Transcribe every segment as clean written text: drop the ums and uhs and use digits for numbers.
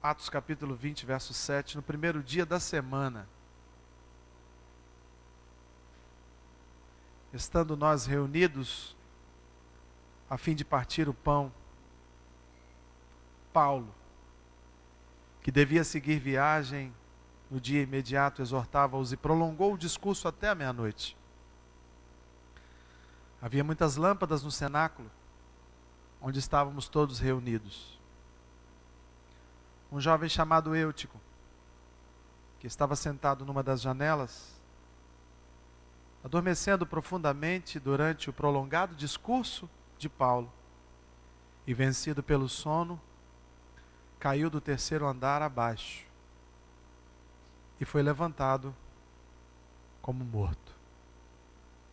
Atos capítulo 20, verso 7, no primeiro dia da semana, estando nós reunidos a fim de partir o pão, Paulo, que devia seguir viagem no dia imediato, exortava-os e prolongou o discurso até a meia-noite. Havia muitas lâmpadas no cenáculo, onde estávamos todos reunidos. Um jovem chamado Eutico, que estava sentado numa das janelas, adormecendo profundamente durante o prolongado discurso de Paulo, e vencido pelo sono, caiu do terceiro andar abaixo e foi levantado como morto.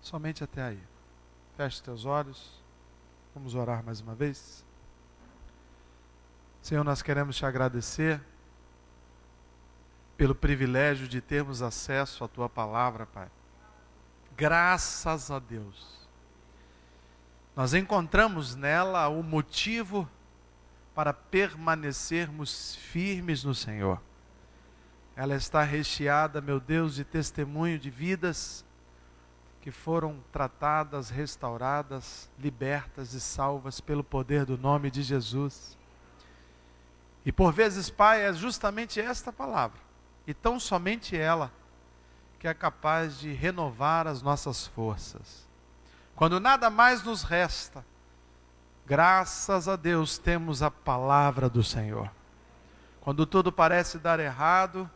Somente até aí. Feche teus olhos, vamos orar mais uma vez. Senhor, nós queremos te agradecer pelo privilégio de termos acesso à tua palavra, Pai. Graças a Deus. Nós encontramos nela o motivo para permanecermos firmes no Senhor. Ela está recheada, meu Deus, de testemunho de vidas que foram tratadas, restauradas, libertas e salvas pelo poder do nome de Jesus. E por vezes, Pai, é justamente esta palavra, e tão somente ela, que é capaz de renovar as nossas forças. Quando nada mais nos resta, graças a Deus temos a palavra do Senhor. Quando tudo parece dar errado,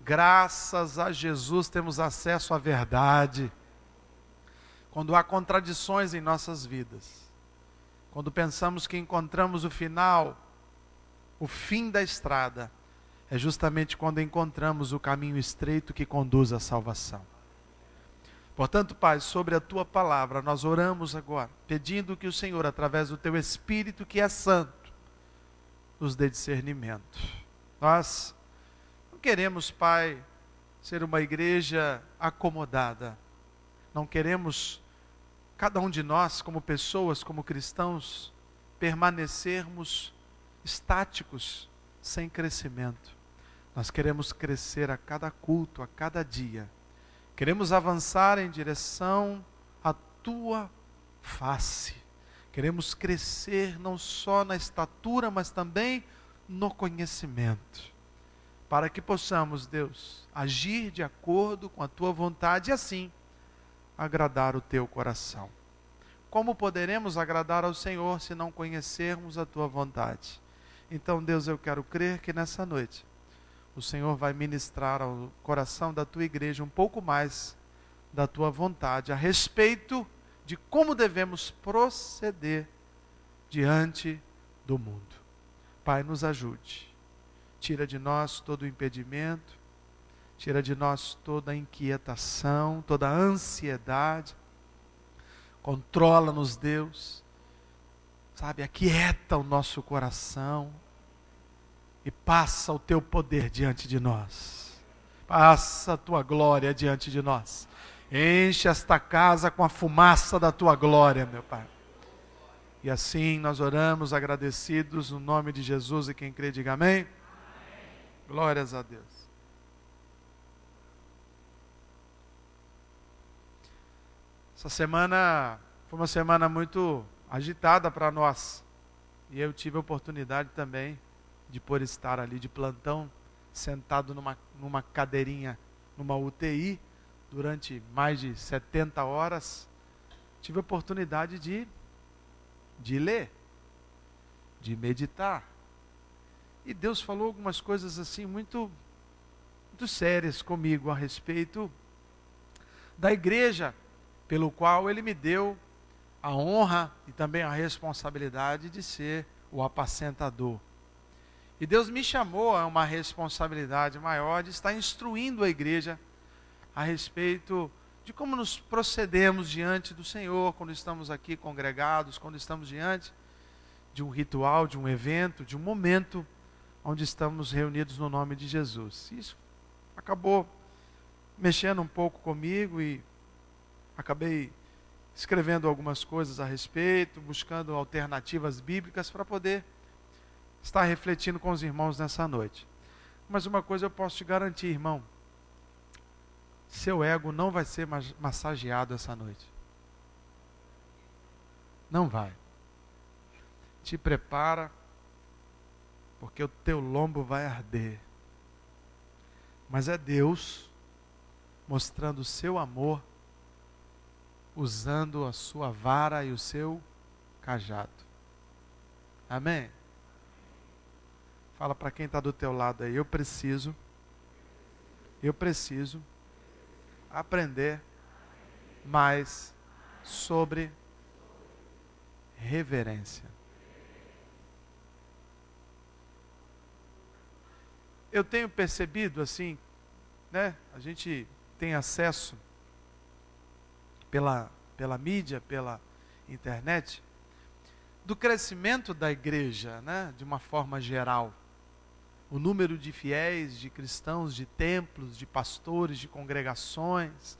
graças a Jesus temos acesso à verdade. Quando há contradições em nossas vidas, quando pensamos que encontramos o final, o fim da estrada, é justamente quando encontramos o caminho estreito que conduz à salvação. Portanto, Pai, sobre a Tua palavra, nós oramos agora, pedindo que o Senhor, através do Teu Espírito, que é santo, nos dê discernimento. Nós não queremos, Pai, ser uma igreja acomodada. Não queremos, cada um de nós, como pessoas, como cristãos, permanecermos estáticos, sem crescimento. Nós queremos crescer a cada culto, a cada dia. Queremos avançar em direção à Tua face. Queremos crescer não só na estatura, mas também no conhecimento. Para que possamos, Deus, agir de acordo com a Tua vontade e assim agradar o Teu coração. Como poderemos agradar ao Senhor se não conhecermos a Tua vontade? Então, Deus, eu quero crer que nessa noite o Senhor vai ministrar ao coração da Tua igreja um pouco mais da Tua vontade a respeito de como devemos proceder diante do mundo. Pai, nos ajude. Tira de nós todo o impedimento, tira de nós toda a inquietação, toda a ansiedade. Controla-nos, Deus. Sabe, aquieta o nosso coração e passa o Teu poder diante de nós. Passa a Tua glória diante de nós. Enche esta casa com a fumaça da Tua glória, meu Pai. E assim nós oramos agradecidos no nome de Jesus, e quem crê diga amém. Amém. Glórias a Deus. Essa semana foi uma semana muito agitada para nós. E eu tive a oportunidade também de por estar ali de plantão, sentado numa cadeirinha, numa UTI, durante mais de 70 horas. Tive a oportunidade de ler, de meditar. E Deus falou algumas coisas assim muito sérias comigo a respeito da igreja, pelo qual Ele me deu a honra e também a responsabilidade de ser o apacentador. E Deus me chamou a uma responsabilidade maior de estar instruindo a igreja a respeito de como nos procedemos diante do Senhor, quando estamos aqui congregados, quando estamos diante de um ritual, de um evento, de um momento onde estamos reunidos no nome de Jesus. Isso acabou mexendo um pouco comigo e acabei escrevendo algumas coisas a respeito, buscando alternativas bíblicas para poder estar refletindo com os irmãos nessa noite. Mas uma coisa eu posso te garantir, irmão: seu ego não vai ser massageado essa noite. Não vai. Te prepara, porque o teu lombo vai arder. Mas é Deus mostrando o seu amor, usando a sua vara e o seu cajado. Amém? Fala para quem está do teu lado aí: eu preciso aprender mais sobre reverência. Eu tenho percebido assim, né? A gente tem acesso pela mídia, pela internet, do crescimento da igreja, né? De uma forma geral. O número de fiéis, de cristãos, de templos, de pastores, de congregações,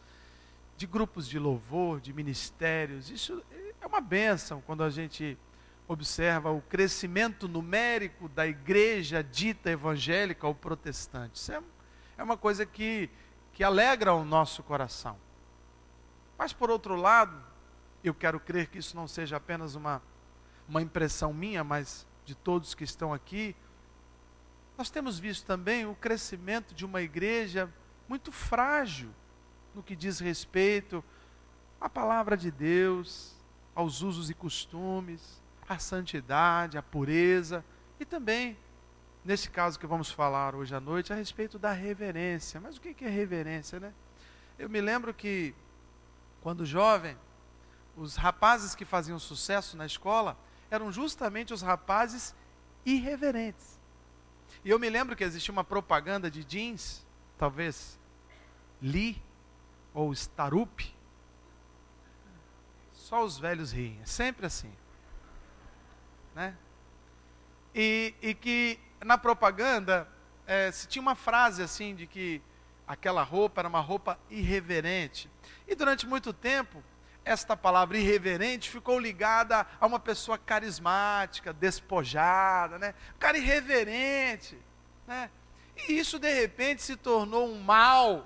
de grupos de louvor, de ministérios. Isso é uma bênção quando a gente observa o crescimento numérico da igreja dita evangélica ou protestante. Isso é uma coisa que alegra o nosso coração. Mas, por outro lado, eu quero crer que isso não seja apenas uma impressão minha, mas de todos que estão aqui. Nós temos visto também o crescimento de uma igreja muito frágil no que diz respeito à palavra de Deus, aos usos e costumes, à santidade, à pureza e também, nesse caso que vamos falar hoje à noite, a respeito da reverência. Mas o que é reverência, né? Eu me lembro que, quando jovem, os rapazes que faziam sucesso na escola eram justamente os rapazes irreverentes. E eu me lembro que existia uma propaganda de jeans, talvez Lee ou Starup. Só os velhos riem, é sempre assim, né? E que na propaganda se tinha uma frase assim de que aquela roupa era uma roupa irreverente. E durante muito tempo, esta palavra irreverente ficou ligada a uma pessoa carismática, despojada, né? Um cara irreverente, né? E isso de repente se tornou um mal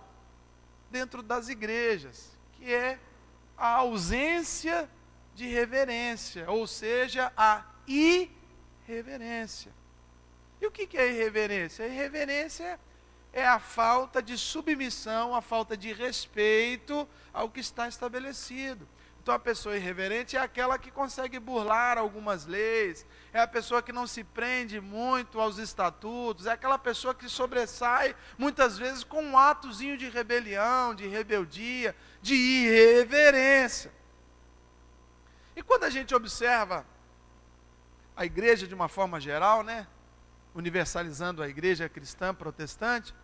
dentro das igrejas, que é a ausência de reverência, ou seja, a irreverência. E o que é irreverência? A irreverência é a falta de submissão, a falta de respeito ao que está estabelecido. Então a pessoa irreverente é aquela que consegue burlar algumas leis, é a pessoa que não se prende muito aos estatutos, é aquela pessoa que sobressai muitas vezes com um atozinho de rebelião, de rebeldia, de irreverência. E quando a gente observa a igreja de uma forma geral, né, universalizando a igreja cristã protestante,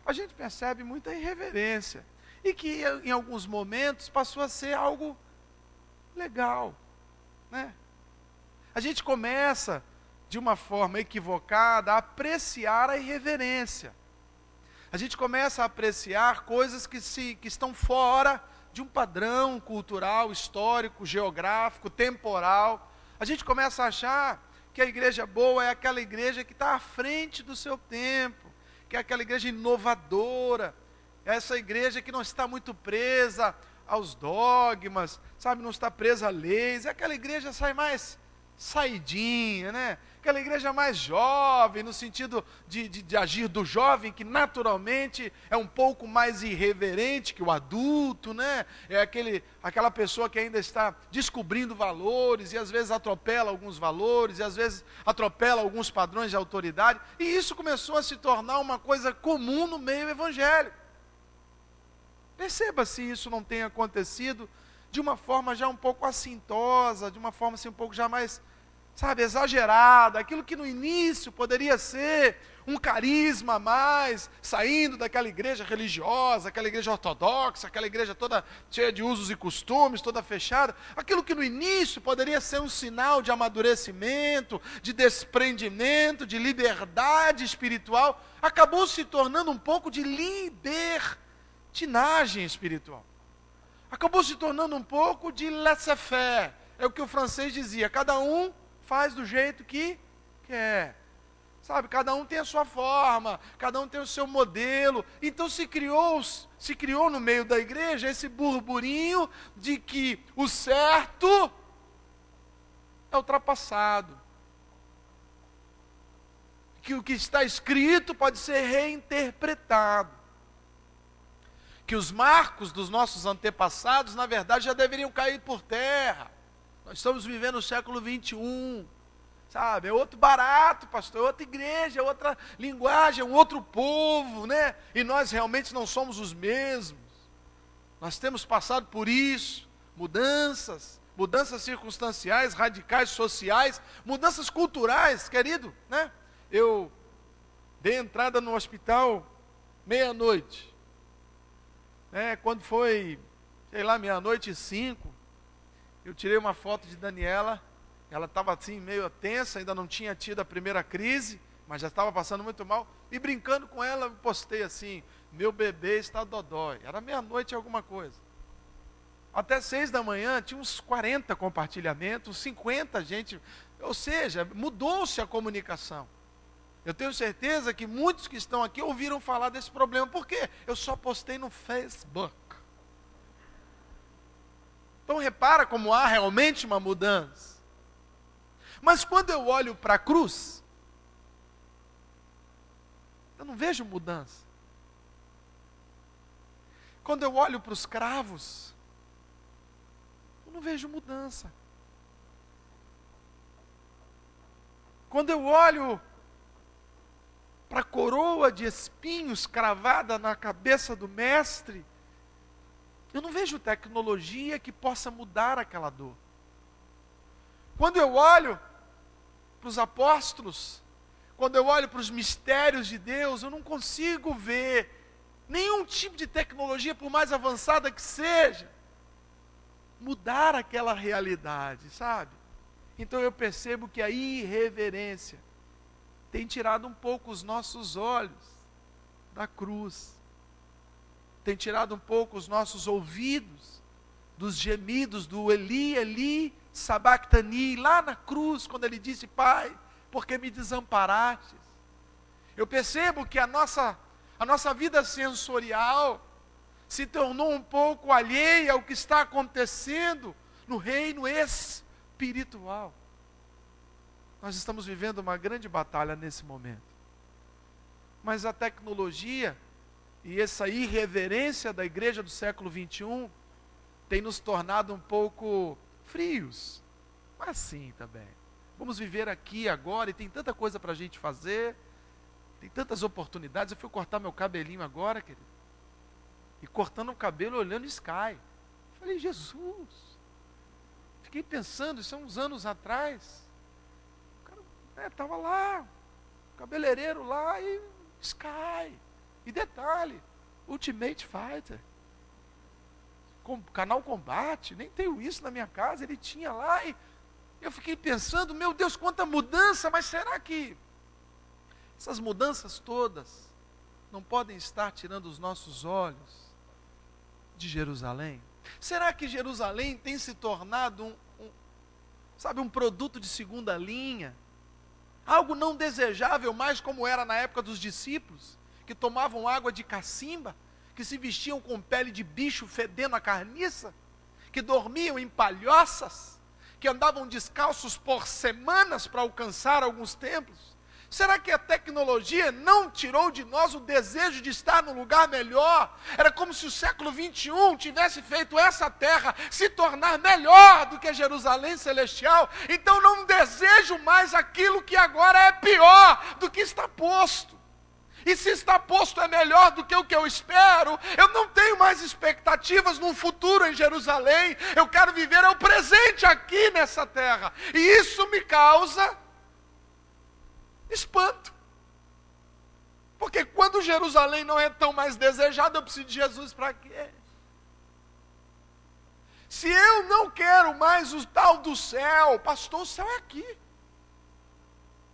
a gente percebe muita irreverência. E que em alguns momentos passou a ser algo legal, né? A gente começa, de uma forma equivocada, a apreciar a irreverência. A gente começa a apreciar coisas que estão fora de um padrão cultural, histórico, geográfico, temporal. A gente começa a achar que a igreja boa é aquela igreja que está à frente do seu tempo, que é aquela igreja inovadora, é essa igreja que não está muito presa aos dogmas, sabe, não está presa a leis, é aquela igreja sai mais saidinha, né? Aquela igreja mais jovem, no sentido de agir do jovem, que naturalmente é um pouco mais irreverente que o adulto, né? É aquela pessoa que ainda está descobrindo valores, e às vezes atropela alguns valores, e às vezes atropela alguns padrões de autoridade, e isso começou a se tornar uma coisa comum no meio evangélico. Perceba se isso não tem acontecido de uma forma já um pouco assintosa, de uma forma assim um pouco já mais, sabe, exagerada, aquilo que no início poderia ser um carisma a mais, saindo daquela igreja religiosa, aquela igreja ortodoxa, aquela igreja toda cheia de usos e costumes, toda fechada, aquilo que no início poderia ser um sinal de amadurecimento, de desprendimento, de liberdade espiritual, acabou se tornando um pouco de libertinagem espiritual. Acabou se tornando um pouco de laissez-faire. É o que o francês dizia, cada um faz do jeito que quer. Sabe, cada um tem a sua forma, cada um tem o seu modelo. Então se criou no meio da igreja esse burburinho de que o certo é ultrapassado. Que o que está escrito pode ser reinterpretado. Que os marcos dos nossos antepassados, na verdade, já deveriam cair por terra. Nós estamos vivendo o século 21. Sabe, é outro barato, pastor, é outra igreja, é outra linguagem, é um outro povo, né? E nós realmente não somos os mesmos. Nós temos passado por isso, mudanças circunstanciais, radicais, sociais, mudanças culturais, querido, né? Eu dei entrada no hospital meia-noite, né? Quando foi, sei lá, 00:05, eu tirei uma foto de Daniela. Ela estava assim, meio tensa, ainda não tinha tido a primeira crise, mas já estava passando muito mal. E brincando com ela, eu postei assim, meu bebê está dodói. Era 00:00 alguma coisa. Até 6 da manhã, tinha uns 40 compartilhamentos, 50 gente. Ou seja, mudou-se a comunicação. Eu tenho certeza que muitos que estão aqui ouviram falar desse problema. Por quê? Eu só postei no Facebook. Então repara como há realmente uma mudança. Mas quando eu olho para a cruz, eu não vejo mudança. Quando eu olho para os cravos, eu não vejo mudança. Quando eu olho para a coroa de espinhos cravada na cabeça do mestre, eu não vejo tecnologia que possa mudar aquela dor. Quando eu olho para os apóstolos, quando eu olho para os mistérios de Deus, eu não consigo ver nenhum tipo de tecnologia, por mais avançada que seja, mudar aquela realidade, sabe? Então eu percebo que a irreverência tem tirado um pouco os nossos olhos da cruz, tem tirado um pouco os nossos ouvidos dos gemidos do Eli, Eli, sabactani, lá na cruz, quando ele disse, Pai, por que me desamparastes? Eu percebo que a nossa vida sensorial se tornou um pouco alheia ao que está acontecendo no reino espiritual. Nós estamos vivendo uma grande batalha nesse momento. Mas a tecnologia e essa irreverência da igreja do século 21 tem nos tornado um pouco frios, mas sim também. Vamos viver aqui agora e tem tanta coisa para a gente fazer, tem tantas oportunidades. Eu fui cortar meu cabelinho agora, querido, e cortando o cabelo olhando Sky. Falei, Jesus, fiquei pensando, isso há uns anos atrás, o cara estava lá, cabeleireiro lá e Sky, e detalhe, Ultimate Fighter, canal Combate, nem tenho isso na minha casa, ele tinha lá, e eu fiquei pensando, meu Deus, quanta mudança, mas será que essas mudanças todas não podem estar tirando os nossos olhos de Jerusalém? Será que Jerusalém tem se tornado um produto de segunda linha? Algo não desejável mais como era na época dos discípulos, que tomavam água de cacimba, que se vestiam com pele de bicho fedendo a carniça, que dormiam em palhoças, que andavam descalços por semanas para alcançar alguns templos? Será que a tecnologia não tirou de nós o desejo de estar num lugar melhor? Era como se o século 21 tivesse feito essa terra se tornar melhor do que a Jerusalém celestial. Então não desejo mais aquilo que agora é pior do que está posto. E se está posto é melhor do que o que eu espero, eu não tenho mais expectativas num futuro em Jerusalém. Eu quero viver o presente aqui nessa terra. E isso me causa espanto. Porque quando Jerusalém não é tão mais desejado, eu preciso de Jesus para quê? Se eu não quero mais o tal do céu, pastor, o céu é aqui.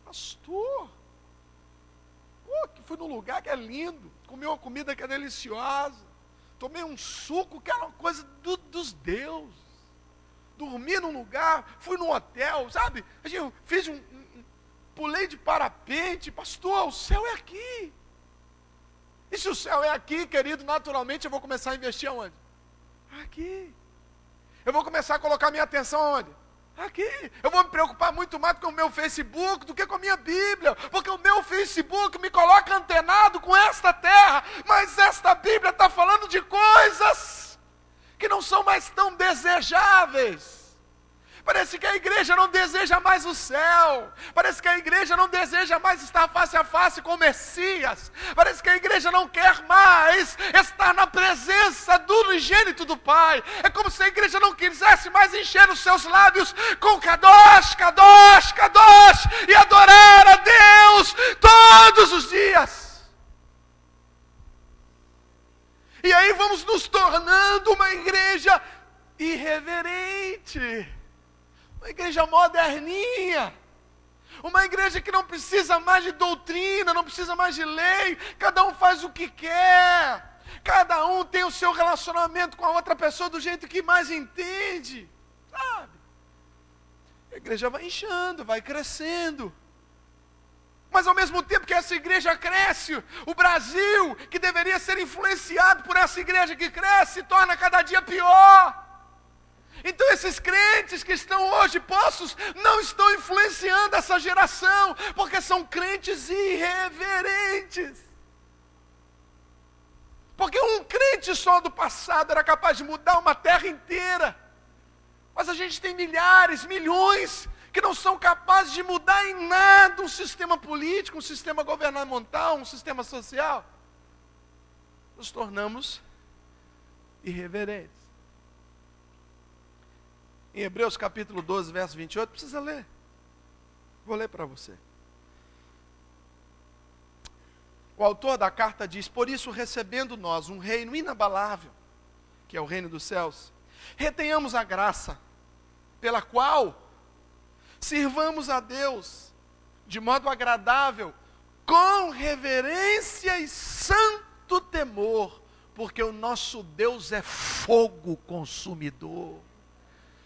Pastor, que fui num lugar que é lindo, comi uma comida que é deliciosa, tomei um suco que era uma coisa dos deuses, dormi num lugar, fui num hotel, sabe? Eu fiz pulei de parapente, pastor, o céu é aqui. E se o céu é aqui, querido, naturalmente eu vou começar a investir aonde? Aqui. Eu vou começar a colocar minha atenção aonde? Aqui. Eu vou me preocupar muito mais com o meu Facebook do que com a minha Bíblia, porque o meu Facebook me coloca antenado com esta terra, mas esta Bíblia está falando de coisas que não são mais tão desejáveis. Parece que a igreja não deseja mais o céu. Parece que a igreja não deseja mais estar face a face com o Messias. Parece que a igreja não quer mais estar na presença do unigênito do Pai. É como se a igreja não quisesse mais encher os seus lábios com Kadosh, Kadosh, Kadosh e adorar a Deus todos os dias. E aí vamos nos tornando uma igreja irreverente. Uma igreja moderninha, uma igreja que não precisa mais de doutrina, não precisa mais de lei, cada um faz o que quer, cada um tem o seu relacionamento com a outra pessoa do jeito que mais entende, sabe? A igreja vai inchando, vai crescendo, mas ao mesmo tempo que essa igreja cresce, o Brasil, que deveria ser influenciado por essa igreja que cresce, se torna cada dia pior. Então esses crentes que estão hoje postos não estão influenciando essa geração, porque são crentes irreverentes. Porque um crente só do passado era capaz de mudar uma terra inteira, mas a gente tem milhares, milhões, que não são capazes de mudar em nada um sistema político, um sistema governamental, um sistema social. Nos tornamos irreverentes. Em Hebreus capítulo 12, verso 28, precisa ler. Vou ler para você. O autor da carta diz: por isso, recebendo nós um reino inabalável, que é o reino dos céus, retenhamos a graça, pela qual sirvamos a Deus de modo agradável, com reverência e santo temor, porque o nosso Deus é fogo consumidor.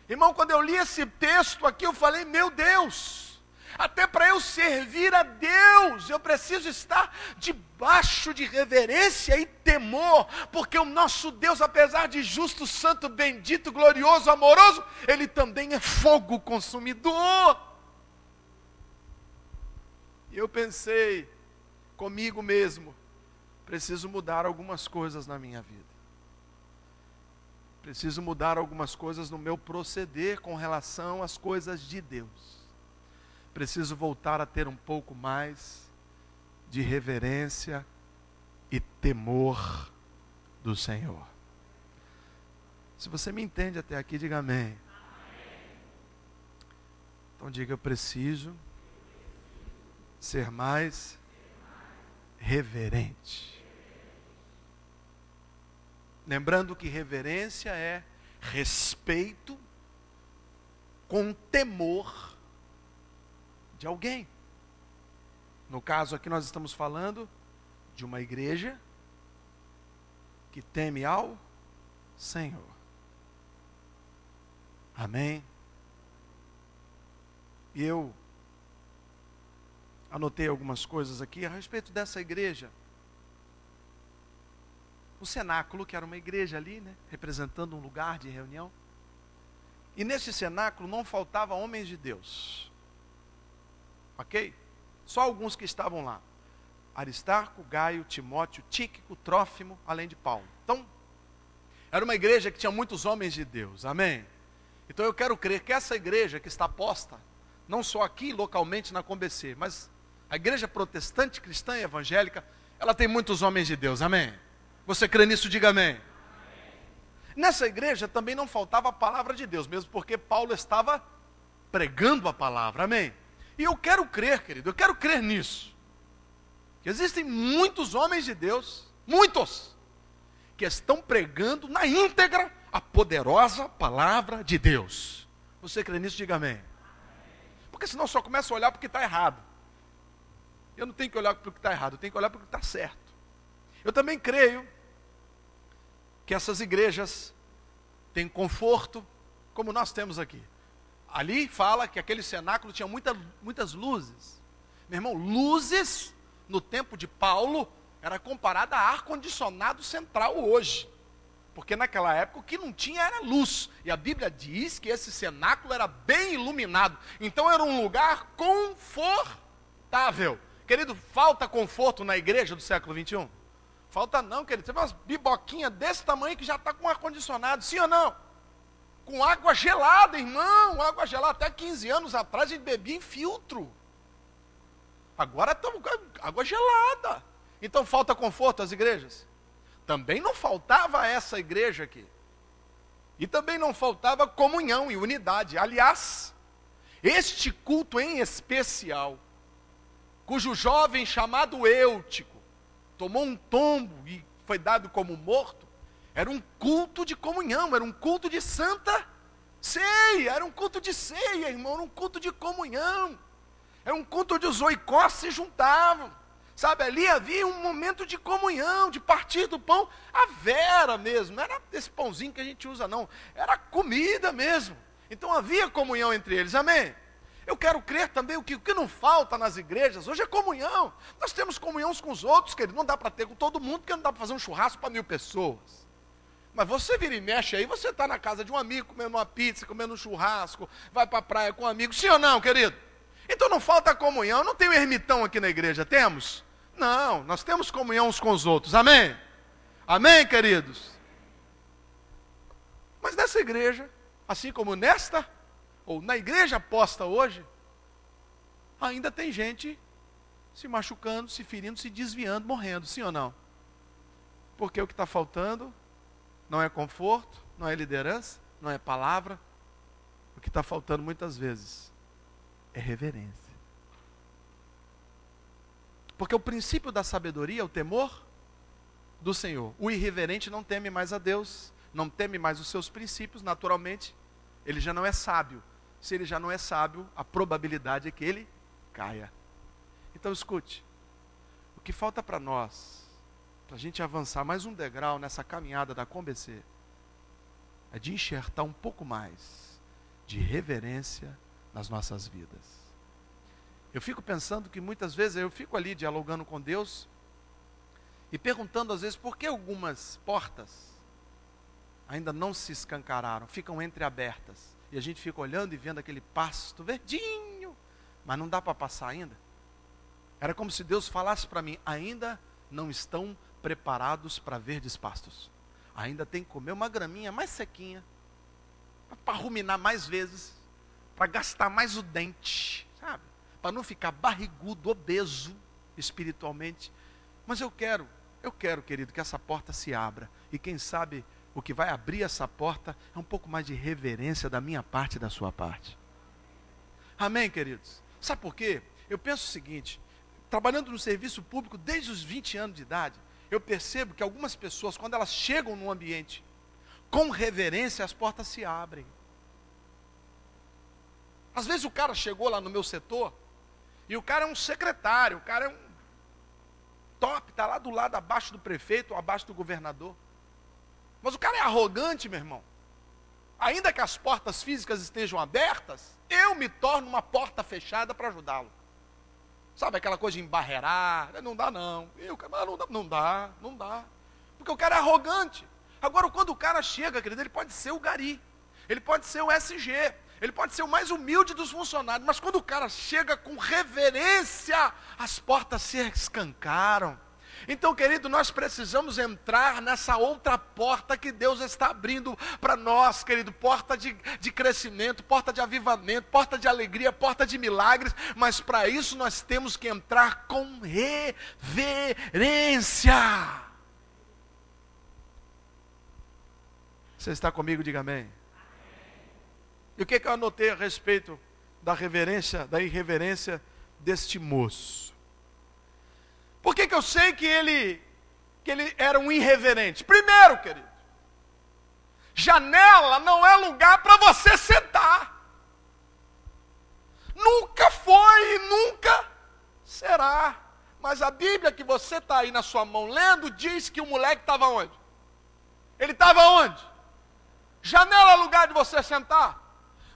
Irmão, quando eu li esse texto aqui, eu falei, meu Deus, até para eu servir a Deus, eu preciso estar debaixo de reverência e temor, porque o nosso Deus, apesar de justo, santo, bendito, glorioso, amoroso, Ele também é fogo consumidor. E eu pensei comigo mesmo, preciso mudar algumas coisas na minha vida. Preciso mudar algumas coisas no meu proceder com relação às coisas de Deus. Preciso voltar a ter um pouco mais de reverência e temor do Senhor. Se você me entende até aqui, diga amém. Então diga, eu preciso ser mais reverente. Lembrando que reverência é respeito com temor de alguém. No caso aqui nós estamos falando de uma igreja que teme ao Senhor. Amém? E eu anotei algumas coisas aqui a respeito dessa igreja. O cenáculo, que era uma igreja ali, né, representando um lugar de reunião. E nesse cenáculo não faltava homens de Deus. Ok? Só alguns que estavam lá. Aristarco, Gaio, Timóteo, Tíquico, Trófimo, além de Paulo. Então, era uma igreja que tinha muitos homens de Deus. Amém? Então eu quero crer que essa igreja que está posta, não só aqui localmente na Combc, mas a igreja protestante, cristã e evangélica, ela tem muitos homens de Deus. Amém? Você crê nisso? Diga amém. Amém. Nessa igreja também não faltava a palavra de Deus, mesmo porque Paulo estava pregando a palavra, amém? E eu quero crer, querido, eu quero crer nisso, que existem muitos homens de Deus, muitos, que estão pregando na íntegra a poderosa palavra de Deus. Você crê nisso? Diga amém. Porque senão só começa a olhar para o que está errado. Eu não tenho que olhar para o que está errado, eu tenho que olhar para o que está certo. Eu também creio que essas igrejas têm conforto, como nós temos aqui. Ali fala que aquele cenáculo tinha muitas luzes. Meu irmão, luzes no tempo de Paulo era comparada a ar-condicionado central hoje. Porque naquela época o que não tinha era luz. E a Bíblia diz que esse cenáculo era bem iluminado. Então era um lugar confortável. Querido, falta conforto na igreja do século 21? Falta não, querido. Você vê umas biboquinhas desse tamanho que já está com ar-condicionado, sim ou não? Com água gelada, irmão. Água gelada. Até 15 anos atrás a gente bebia em filtro. Agora estamos com água gelada. Então falta conforto às igrejas? Também não faltava essa igreja aqui. E também não faltava comunhão e unidade. Aliás, este culto em especial, cujo jovem chamado Eutico tomou um tombo e foi dado como morto, era um culto de comunhão, era um culto de santa ceia, era um culto de ceia, irmão, era um culto de comunhão. Era um culto onde os oikós se juntavam. Sabe, ali havia um momento de comunhão, de partir do pão, a vera mesmo, não era esse pãozinho que a gente usa não, era comida mesmo. Então havia comunhão entre eles, amém? Eu quero crer também o que não falta nas igrejas hoje é comunhão. Nós temos comunhão uns com os outros, querido, não dá para ter com todo mundo, porque não dá para fazer um churrasco para 1000 pessoas. Mas você vira e mexe aí, você está na casa de um amigo, comendo uma pizza, comendo um churrasco, vai para a praia com um amigo, sim ou não, querido? Então não falta comunhão, não tem um ermitão aqui na igreja, temos? Não, nós temos comunhão uns com os outros, amém? Amém, queridos? Mas nessa igreja, assim como nesta, ou na igreja posta hoje, ainda tem gente se machucando, se ferindo, se desviando, morrendo, sim ou não? Porque o que está faltando não é conforto, não é liderança, não é palavra. O que está faltando muitas vezes é reverência. Porque o princípio da sabedoria é o temor do Senhor. O irreverente não teme mais a Deus, não teme mais os seus princípios, naturalmente, ele já não é sábio. Se ele já não é sábio, a probabilidade é que ele caia. Então escute, o que falta para nós, para a gente avançar mais um degrau nessa caminhada da ComBC, é de enxertar um pouco mais de reverência nas nossas vidas. Eu fico pensando que muitas vezes eu fico ali dialogando com Deus e perguntando às vezes por que algumas portas ainda não se escancararam, ficam entreabertas. E a gente fica olhando e vendo aquele pasto verdinho, mas não dá para passar ainda. Era como se Deus falasse para mim, ainda não estão preparados para verdes pastos. Ainda tem que comer uma graminha mais sequinha, para ruminar mais vezes, para gastar mais o dente, sabe? Para não ficar barrigudo, obeso espiritualmente. Mas eu quero, querido, que essa porta se abra. E quem sabe o que vai abrir essa porta é um pouco mais de reverência da minha parte e da sua parte. Amém, queridos? Sabe por quê? Eu penso o seguinte, trabalhando no serviço público desde os 20 anos de idade, eu percebo que algumas pessoas, quando elas chegam num ambiente com reverência, as portas se abrem. Às vezes o cara chegou lá no meu setor, e o cara é um secretário, o cara é um top, está lá do lado abaixo do prefeito ou abaixo do governador. Mas o cara é arrogante, meu irmão. Ainda que as portas físicas estejam abertas, eu me torno uma porta fechada para ajudá-lo. Sabe aquela coisa de embarrear? Não dá não. Não dá. Porque o cara é arrogante. Agora, quando o cara chega, querido, ele pode ser o gari, ele pode ser o SG, ele pode ser o mais humilde dos funcionários, mas quando o cara chega com reverência, as portas se escancaram. Então, querido, nós precisamos entrar nessa outra porta que Deus está abrindo para nós, querido, porta de crescimento, porta de avivamento, porta de alegria, porta de milagres, mas para isso nós temos que entrar com reverência. Você está comigo? Diga amém. E o que eu anotei a respeito da reverência, da irreverência deste moço? Por que eu sei que ele era um irreverente? Primeiro, querido, janela não é lugar para você sentar. Nunca foi e nunca será. Mas a Bíblia que você está aí na sua mão lendo, diz que o moleque estava onde? Ele estava onde? Janela é lugar de você sentar.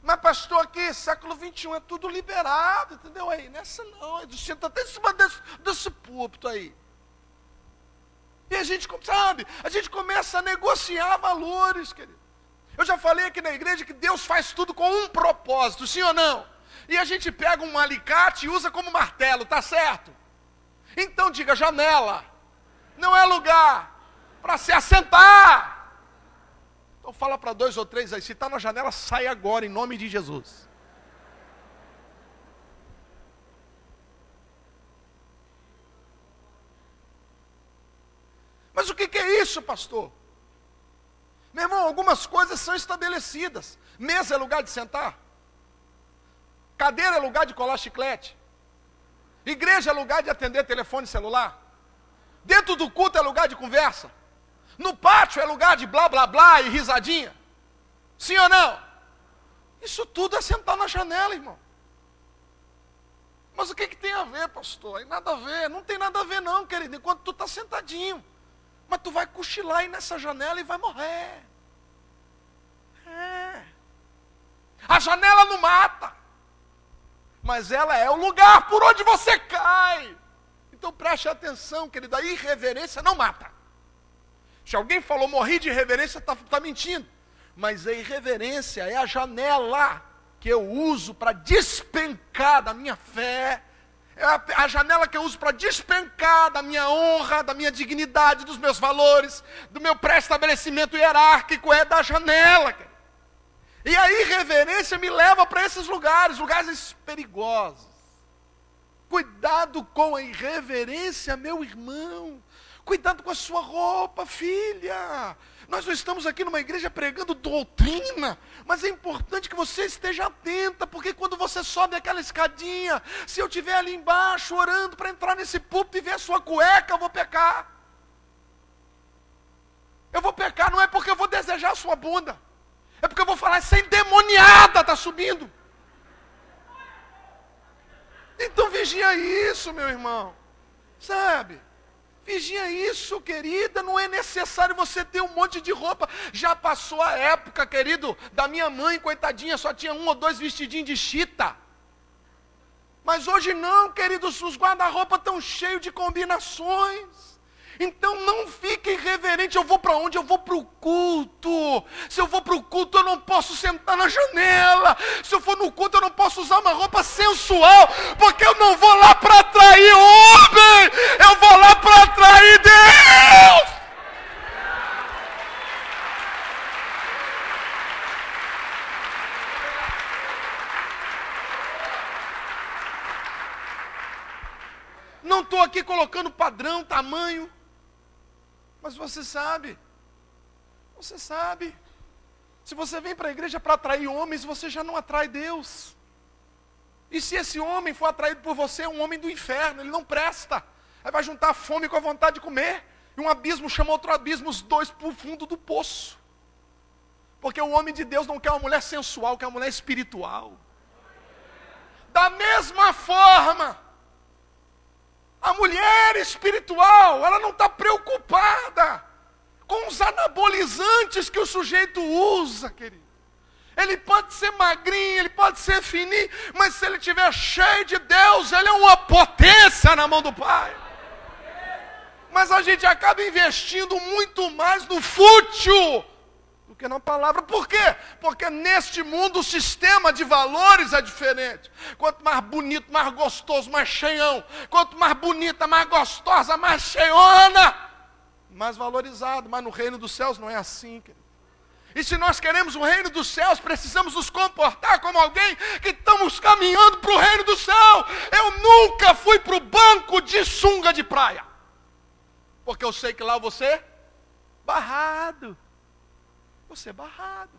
Mas pastor, aqui, século 21, é tudo liberado, entendeu? Aí, nessa não, senta até em cima desse púlpito aí. E a gente, sabe, a gente começa a negociar valores, querido. Eu já falei aqui na igreja que Deus faz tudo com um propósito, sim ou não? E a gente pega um alicate e usa como martelo, tá certo? Então diga, janela não é lugar para se assentar. Então fala para 2 ou 3 aí, se está na janela, sai agora, em nome de Jesus. Mas o que é isso, pastor? Meu irmão, algumas coisas são estabelecidas. Mesa é lugar de sentar. Cadeira é lugar de colar chiclete. Igreja é lugar de atender telefone celular. Dentro do culto é lugar de conversa. No pátio é lugar de blá blá blá e risadinha. Sim ou não? Isso tudo é sentar na janela, irmão. Mas o que tem a ver, pastor? Aí nada a ver. Não tem nada a ver não, querido. Enquanto tu está sentadinho. Mas tu vai cochilar aí nessa janela e vai morrer. A janela não mata. Mas ela é o lugar por onde você cai. Então preste atenção, querido. A irreverência não mata. Se alguém falou morri de irreverência, está mentindo. Mas a irreverência é a janela que eu uso para despencar da minha fé. É a janela que eu uso para despencar da minha honra, da minha dignidade, dos meus valores, do meu pré-estabelecimento hierárquico. É da janela, querido. E a irreverência me leva para esses lugares, lugares perigosos. Cuidado com a irreverência, meu irmão. Cuidado com a sua roupa, filha. Nós não estamos aqui numa igreja pregando doutrina, mas é importante que você esteja atenta, porque quando você sobe aquela escadinha, se eu estiver ali embaixo orando para entrar nesse púlpito e ver a sua cueca, eu vou pecar. Eu vou pecar não é porque eu vou desejar a sua bunda, é porque eu vou falar, essa endemoniada está subindo. Então vigia isso, meu irmão, sabe? Vigia isso, querida, não é necessário você ter um monte de roupa. Já passou a época, querido, da minha mãe, coitadinha, só tinha 1 ou 2 vestidinhos de chita. Mas hoje não, queridos, os guarda-roupa estão cheios de combinações. Então não fique irreverente. Eu vou para onde? Eu vou para o culto. Se eu vou para o culto, eu não posso sentar na janela. Se eu for no culto, eu não posso usar uma roupa sensual, porque eu não vou lá para atrair homem, eu vou lá para atrair Deus. Não estou aqui colocando padrão, tamanho. Mas você sabe, se você vem para a igreja para atrair homens, você já não atrai Deus. E se esse homem for atraído por você, é um homem do inferno, ele não presta. Aí vai juntar a fome com a vontade de comer, e um abismo chama outro abismo, os dois para o fundo do poço. Porque o homem de Deus não quer uma mulher sensual, quer uma mulher espiritual. Da mesma forma, a mulher espiritual, ela não está preocupada com os anabolizantes que o sujeito usa, querido. Ele pode ser magrinho, ele pode ser fininho, mas se ele estiver cheio de Deus, ele é uma potência na mão do Pai. Mas a gente acaba investindo muito mais no fútil do que na palavra. Por quê? Porque neste mundo o sistema de valores é diferente. Quanto mais bonito, mais gostoso, mais cheião. Quanto mais bonita, mais gostosa, mais cheiona, mais valorizado. Mas no reino dos céus não é assim, querido. E se nós queremos o reino dos céus, precisamos nos comportar como alguém que estamos caminhando para o reino do céu. Eu nunca fui para o banco de sunga de praia, porque eu sei que lá eu vou ser barrado. Vou ser barrado.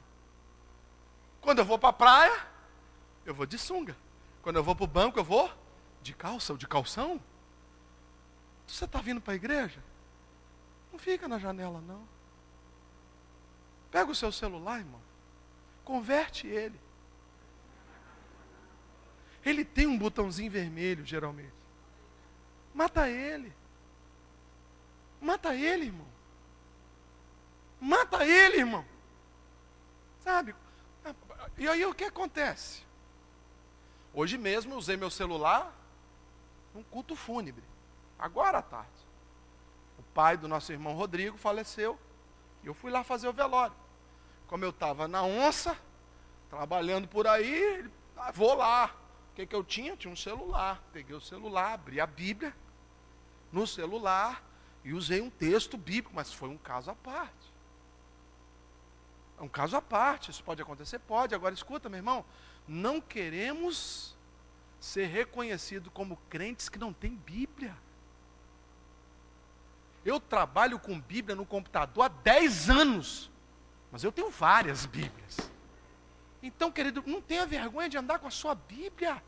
Quando eu vou para a praia, eu vou de sunga. Quando eu vou para o banco, eu vou de calça ou de calção. Você está vindo para a igreja? Não fica na janela, não. Pega o seu celular, irmão. Converte ele. Ele tem um botãozinho vermelho, geralmente. Mata ele. Mata ele, irmão. Mata ele, irmão. Sabe? E aí o que acontece? Hoje mesmo eu usei meu celular num culto fúnebre, agora à tarde. O pai do nosso irmão Rodrigo faleceu, e eu fui lá fazer o velório. Como eu estava na onça, trabalhando por aí, vou lá. O que eu tinha? Tinha um celular. Peguei o celular, abri a Bíblia no celular e usei um texto bíblico, mas foi um caso à parte. É um caso à parte, isso pode acontecer? Pode. Agora escuta, meu irmão, não queremos ser reconhecidos como crentes que não têm Bíblia. Eu trabalho com Bíblia no computador há 10 anos, mas eu tenho várias Bíblias. Então, querido, não tenha vergonha de andar com a sua Bíblia.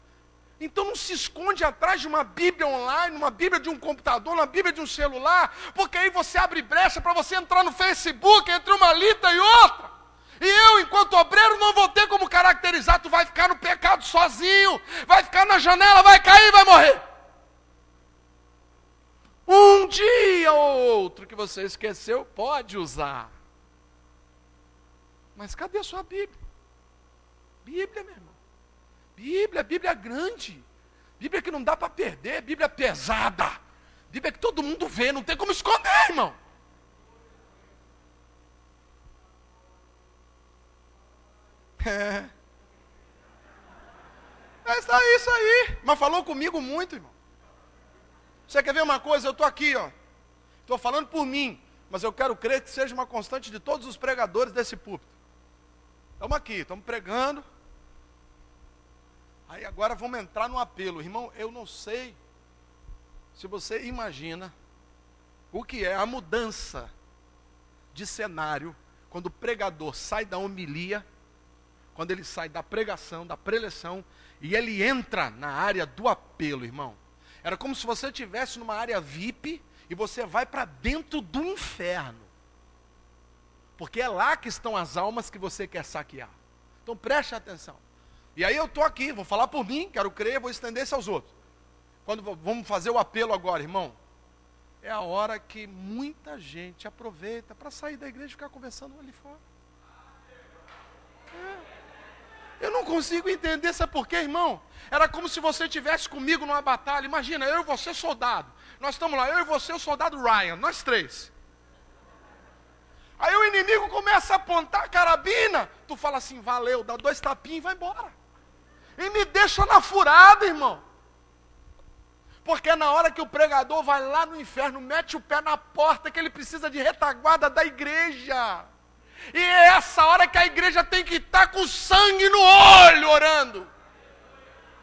Então não se esconde atrás de uma Bíblia online, uma Bíblia de um computador, uma Bíblia de um celular, porque aí você abre brecha para você entrar no Facebook entre uma lita e outra. E eu, enquanto obreiro, não vou ter como caracterizar. Tu vai ficar no pecado sozinho, vai ficar na janela, vai cair, vai morrer. Um dia ou outro que você esqueceu, pode usar. Mas cadê a sua Bíblia? Bíblia, meu irmão. Bíblia grande. Bíblia que não dá para perder. Bíblia pesada. Bíblia que todo mundo vê, não tem como esconder, irmão. É isso aí. Mas falou comigo muito, irmão. Você quer ver uma coisa? Eu estou aqui, ó. Estou falando por mim. Mas eu quero crer que seja uma constante de todos os pregadores desse púlpito. Estamos aqui, estamos pregando. Aí agora vamos entrar no apelo. Irmão, eu não sei se você imagina o que é a mudança de cenário quando o pregador sai da homilia, quando ele sai da pregação, da preleção, e ele entra na área do apelo, irmão. Era como se você estivesse numa área VIP e você vai para dentro do inferno. Porque é lá que estão as almas que você quer saquear. Então preste atenção. E aí eu estou aqui, vou falar por mim, quero crer, vou estender isso aos outros. Quando vamos fazer o apelo agora, irmão, é a hora que muita gente aproveita para sair da igreja e ficar conversando ali fora. Eu não consigo entender, sabe por quê, irmão? Era como se você estivesse comigo numa batalha. Imagina, eu e você soldado. Nós estamos lá, eu e você, o soldado Ryan, nós três. Aí o inimigo começa a apontar a carabina. Tu fala assim, valeu, dá 2 tapinhas e vai embora. E me deixa na furada, irmão. Porque é na hora que o pregador vai lá no inferno, mete o pé na porta, que ele precisa de retaguarda da igreja. E é essa hora que a igreja tem que estar com sangue no olho, orando.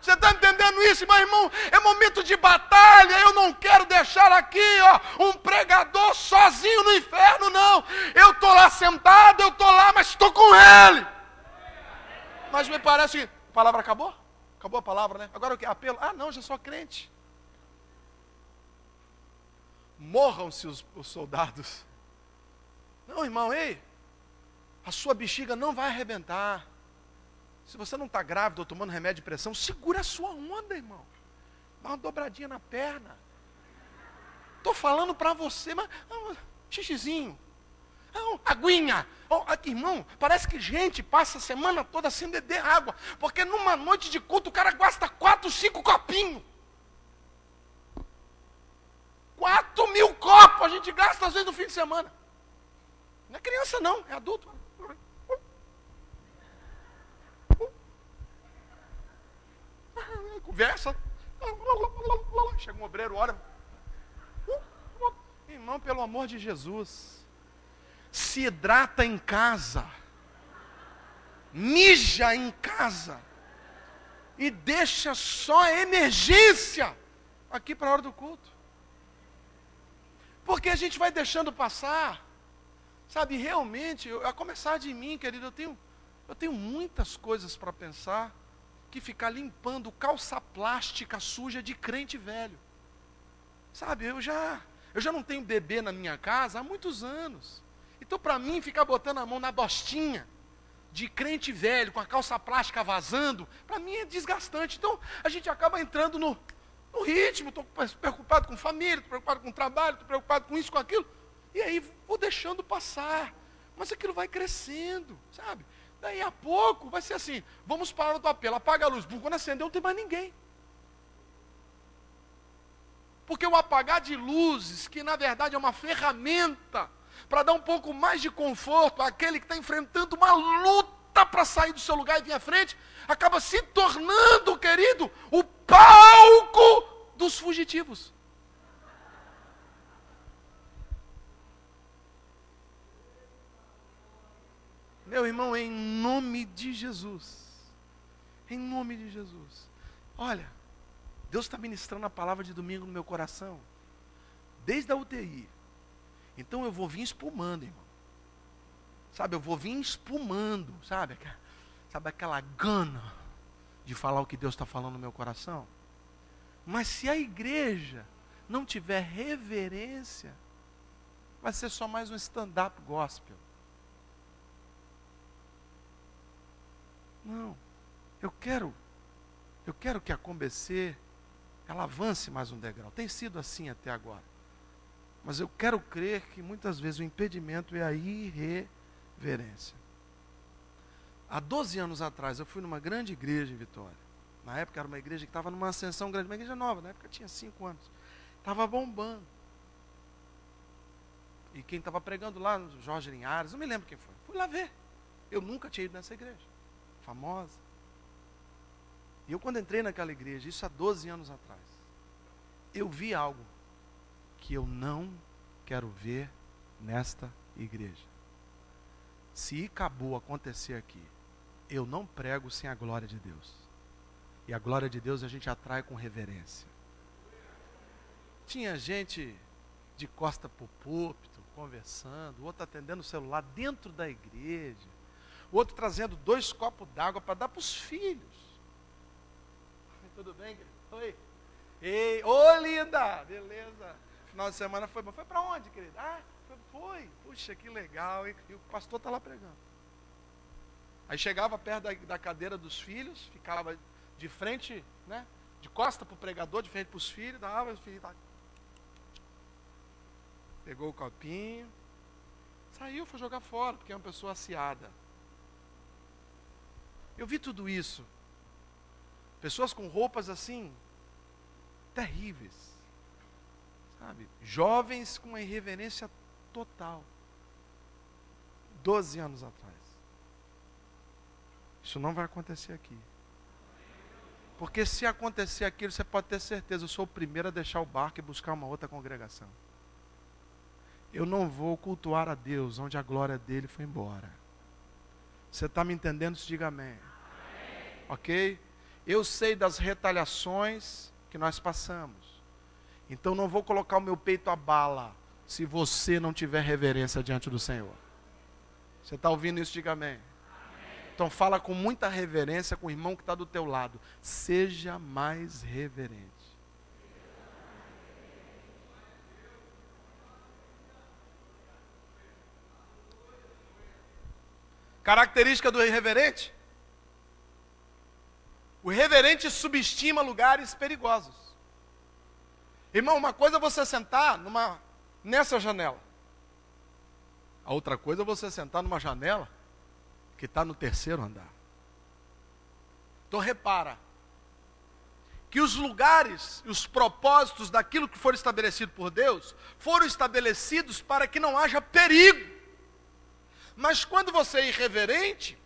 Você está entendendo isso, meu irmão? É momento de batalha. Eu não quero deixar aqui, ó, um pregador sozinho no inferno, não. Eu estou lá sentado, eu estou lá, mas estou com ele. Mas me parece que a palavra acabou? Acabou a palavra, né? Agora o que? Apelo? Ah, não, já sou crente. Morram-se os soldados. Não, irmão, ei. A sua bexiga não vai arrebentar. Se você não está grávido ou tomando remédio de pressão, segura a sua onda, irmão. Dá uma dobradinha na perna. Estou falando para você, mas xixizinho. Aguinha. Irmão, parece que gente passa a semana toda sem beber água. Porque numa noite de culto o cara gasta 4, 5 copinhos. 4.000 copos a gente gasta às vezes no fim de semana. Não é criança não, é adulto. Conversa. Chega um obreiro, olha. Irmão, pelo amor de Jesus, se hidrata em casa, mija em casa e deixa só a emergência aqui para a hora do culto. Porque a gente vai deixando passar. Sabe, realmente, a começar de mim, querido, eu tenho muitas coisas para pensar, que ficar limpando calça plástica suja de crente velho. Sabe, eu já não tenho bebê na minha casa há muitos anos. Então, para mim, ficar botando a mão na bostinha de crente velho, com a calça plástica vazando, para mim é desgastante. Então, a gente acaba entrando no ritmo, estou preocupado com família, estou preocupado com trabalho, estou preocupado com isso, com aquilo. E aí vou deixando passar. Mas aquilo vai crescendo, sabe? Daí a pouco vai ser assim, vamos parar do apelo, apaga a luz. Quando acendeu não tem mais ninguém. Porque o apagar de luzes, que na verdade é uma ferramenta para dar um pouco mais de conforto àquele que está enfrentando uma luta para sair do seu lugar e vir à frente, acaba se tornando, querido, o palco dos fugitivos. Meu irmão, em nome de Jesus, em nome de Jesus, olha, Deus está ministrando a palavra de domingo no meu coração, desde a UTI. Então eu vou vir espumando, irmão. Sabe, eu vou vir espumando, sabe aquela gana de falar o que Deus está falando no meu coração? Mas se a igreja não tiver reverência, vai ser só mais um stand-up gospel. Não, eu quero que a ComBC, ela avance mais um degrau. Tem sido assim até agora. Mas eu quero crer que muitas vezes o impedimento é a irreverência. Há 12 anos atrás, eu fui numa grande igreja em Vitória. Na época era uma igreja que estava numa ascensão grande, uma igreja nova, na época tinha 5 anos. Estava bombando. E quem estava pregando lá, Jorge Linhares, não me lembro quem foi. Fui lá ver. Eu nunca tinha ido nessa igreja. Famosa. E eu quando entrei naquela igreja, isso há 12 anos atrás, eu vi algo que eu não quero ver nesta igreja. Se acabou acontecer aqui, eu não prego sem a glória de Deus. E a glória de Deus a gente atrai com reverência. Tinha gente de costa para o púlpito, conversando, o outro atendendo o celular dentro da igreja, o outro trazendo 2 copos d'água para dar para os filhos. Tudo bem, querido? Oi. Ei, ô linda, beleza. Final de semana foi bom. Foi para onde, querido? Ah, foi. Puxa, que legal, hein? E o pastor está lá pregando. Aí chegava perto da cadeira dos filhos, ficava de frente, né? De costa para o pregador, de frente para os filhos, dava, os filhos tá. Pegou o copinho, saiu, foi jogar fora, porque é uma pessoa aciada. Eu vi tudo isso. Pessoas com roupas assim, terríveis. Sabe? Jovens com uma irreverência total. 12 anos atrás. Isso não vai acontecer aqui. Porque se acontecer aquilo, você pode ter certeza, eu sou o primeiro a deixar o barco e buscar uma outra congregação. Eu não vou cultuar a Deus onde a glória dele foi embora. Você está me entendendo? Diga amém. Ok? Eu sei das retaliações que nós passamos. Então não vou colocar o meu peito à bala se você não tiver reverência diante do Senhor. Você está ouvindo isso? Diga amém. Então fala com muita reverência com o irmão que está do teu lado. Seja mais reverente. Característica do irreverente? O irreverente subestima lugares perigosos. Irmão, uma coisa é você sentar nessa janela. A outra coisa é você sentar numa janela que está no 3º andar. Então repara, que os lugares, os propósitos daquilo que for estabelecido por Deus, foram estabelecidos para que não haja perigo. Mas quando você é irreverente,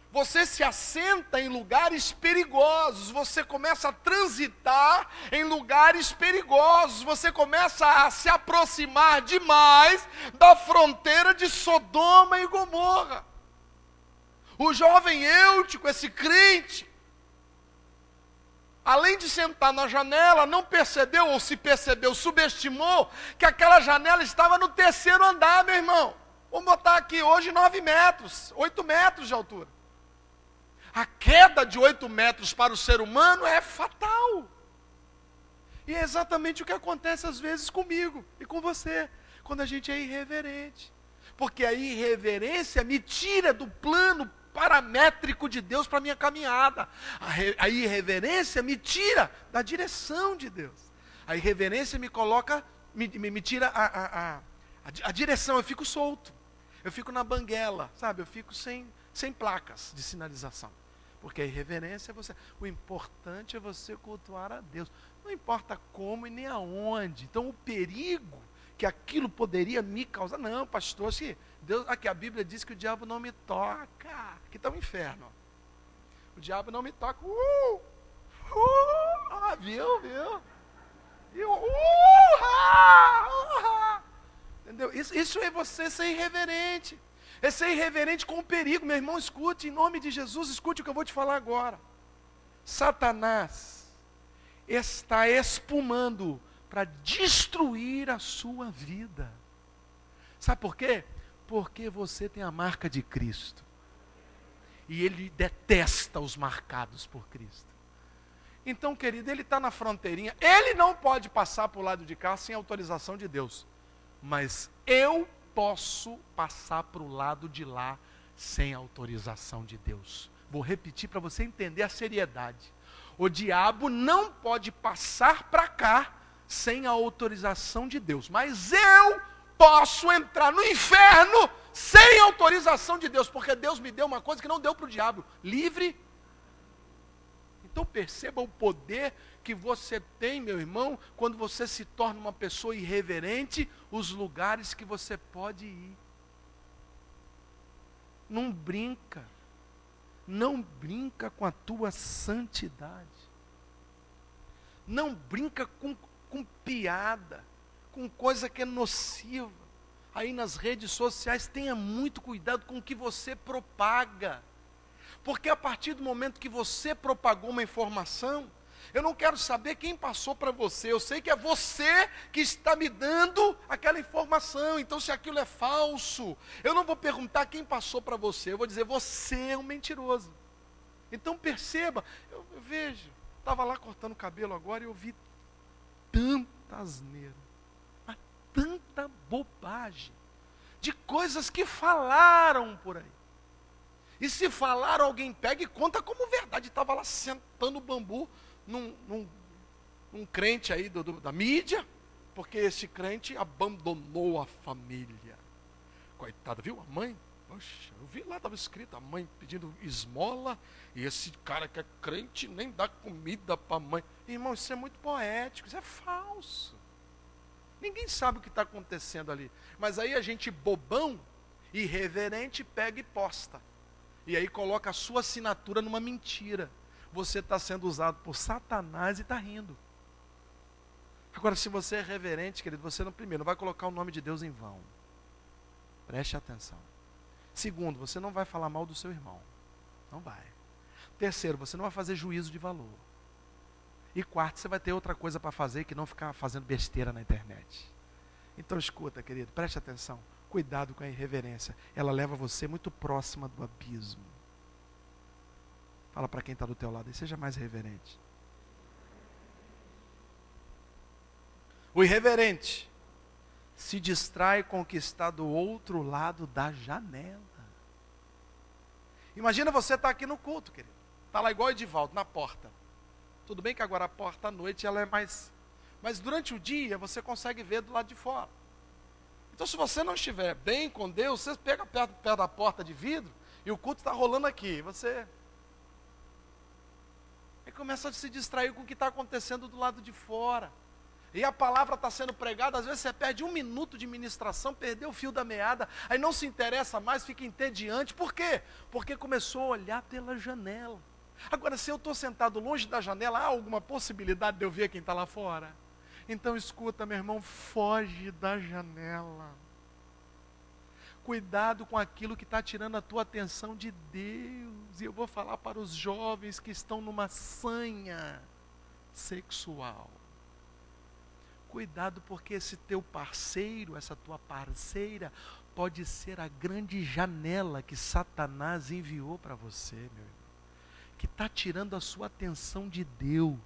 você se assenta em lugares perigosos, você começa a transitar em lugares perigosos, você começa a se aproximar demais da fronteira de Sodoma e Gomorra. O jovem Eutico, esse crente, além de sentar na janela, não percebeu, ou se percebeu, subestimou, que aquela janela estava no 3º andar, meu irmão. Vamos botar aqui hoje 9 metros, 8 metros de altura. A queda de 8 metros para o ser humano é fatal. E é exatamente o que acontece às vezes comigo e com você, quando a gente é irreverente. Porque a irreverência me tira do plano paramétrico de Deus para a minha caminhada. A irreverência me tira da direção de Deus. A irreverência me coloca, me tira a direção, eu fico solto. Eu fico na banguela, sabe? Eu fico sem sem placas de sinalização. Porque a irreverência é você. O importante é você cultuar a Deus. Não importa como e nem aonde. Então o perigo que aquilo poderia me causar. Não, pastor, se Deus, aqui a Bíblia diz que o diabo não me toca. Aqui está o inferno. O diabo não me toca. Viu? Entendeu? Isso é você ser irreverente. É ser irreverente com o perigo. Meu irmão, escute, em nome de Jesus, escute o que eu vou te falar agora. Satanás está espumando para destruir a sua vida. Sabe por quê? Porque você tem a marca de Cristo. E ele detesta os marcados por Cristo. Então, querido, ele está na fronteirinha. Ele não pode passar para o lado de cá sem autorização de Deus. Mas eu posso passar para o lado de lá sem autorização de Deus. Vou repetir para você entender a seriedade. O diabo não pode passar para cá sem a autorização de Deus. Mas eu posso entrar no inferno sem autorização de Deus. Porque Deus me deu uma coisa que não deu para o diabo. Livre. Então perceba o poder que você tem, meu irmão, quando você se torna uma pessoa irreverente, os lugares que você pode ir. Não brinca com a tua santidade. Não brinca com piada, com coisa que é nociva. Aí nas redes sociais, tenha muito cuidado com o que você propaga. Porque a partir do momento que você propagou uma informação, eu não quero saber quem passou para você. Eu sei que é você que está me dando aquela informação. Então, se aquilo é falso, eu não vou perguntar quem passou para você. Eu vou dizer, você é um mentiroso. Então, perceba, eu vejo, estava lá cortando o cabelo agora e eu vi tanta asneira, tanta bobagem, de coisas que falaram por aí. E se falaram, alguém pega e conta como verdade. Estava lá sentando o bambu num crente aí da mídia, porque esse crente abandonou a família. Coitada, viu? A mãe, poxa, eu vi lá, estava escrito, a mãe pedindo esmola, e esse cara que é crente nem dá comida para a mãe. Irmão, isso é muito poético, isso é falso. Ninguém sabe o que está acontecendo ali. Mas aí a gente bobão, irreverente, pega e posta. E aí coloca a sua assinatura numa mentira. Você está sendo usado por Satanás e está rindo. Agora, se você é reverente, querido, você primeiro não vai colocar o nome de Deus em vão. Preste atenção. Segundo, você não vai falar mal do seu irmão. Não vai. Terceiro, você não vai fazer juízo de valor. E quarto, você vai ter outra coisa para fazer que não ficar fazendo besteira na internet. Então escuta, querido, preste atenção. Cuidado com a irreverência. Ela leva você muito próxima do abismo. Fala para quem está do teu lado e seja mais reverente. O irreverente se distrai com o que está do outro lado da janela. Imagina você estar aqui no culto, querido. Está lá igual Edivaldo, na porta. Tudo bem que agora a porta à noite ela é mais... Mas durante o dia você consegue ver do lado de fora. Então, se você não estiver bem com Deus, você pega perto da porta de vidro e o culto está rolando aqui. Você aí começa a se distrair com o que está acontecendo do lado de fora. E a palavra está sendo pregada, às vezes você perde 1 minuto de ministração, perdeu o fio da meada, aí não se interessa mais, fica entediante. Por quê? Porque começou a olhar pela janela. Agora, se eu estou sentado longe da janela, há alguma possibilidade de eu ver quem está lá fora? Então escuta, meu irmão, foge da janela. Cuidado com aquilo que está tirando a tua atenção de Deus. E eu vou falar para os jovens que estão numa sanha sexual. Cuidado, porque esse teu parceiro, essa tua parceira, pode ser a grande janela que Satanás enviou para você, meu irmão. Que está tirando a sua atenção de Deus.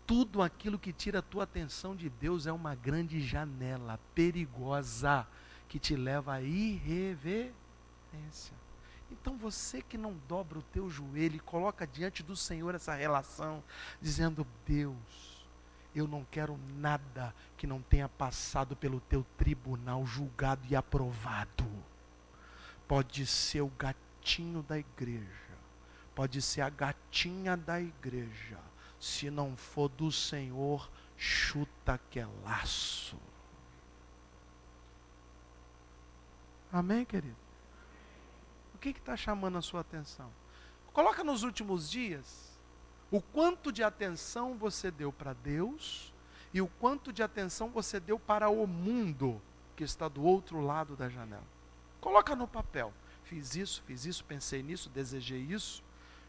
Tudo aquilo que tira a tua atenção de Deus é uma grande janela perigosa que te leva à irreverência. Então você que não dobra o teu joelho e coloca diante do Senhor essa relação, dizendo, Deus, eu não quero nada que não tenha passado pelo teu tribunal, julgado e aprovado. Pode ser o gatilho gatinho da igreja, pode ser a gatinha da igreja, se não for do Senhor, chuta que é laço. Amém, querido? O que está chamando a sua atenção? Coloca nos últimos dias o quanto de atenção você deu para Deus e o quanto de atenção você deu para o mundo que está do outro lado da janela. Coloca no papel. Fiz isso, pensei nisso, desejei isso,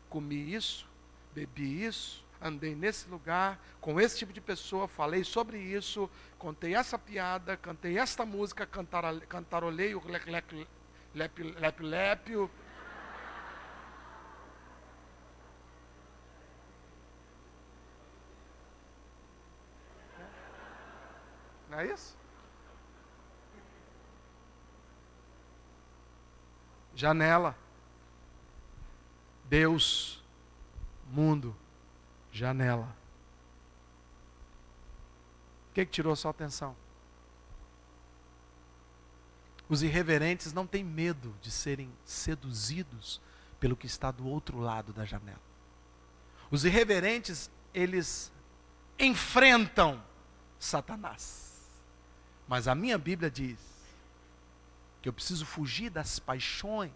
comi isso, bebi isso, andei nesse lugar, com esse tipo de pessoa, falei sobre isso, contei essa piada, cantei esta música, cantarolei o lep-lep. Não é isso? Janela. Deus, mundo, janela. O que tirou a sua atenção? Os irreverentes não têm medo de serem seduzidos pelo que está do outro lado da janela. Os irreverentes, eles enfrentam Satanás. Mas a minha Bíblia diz que eu preciso fugir das paixões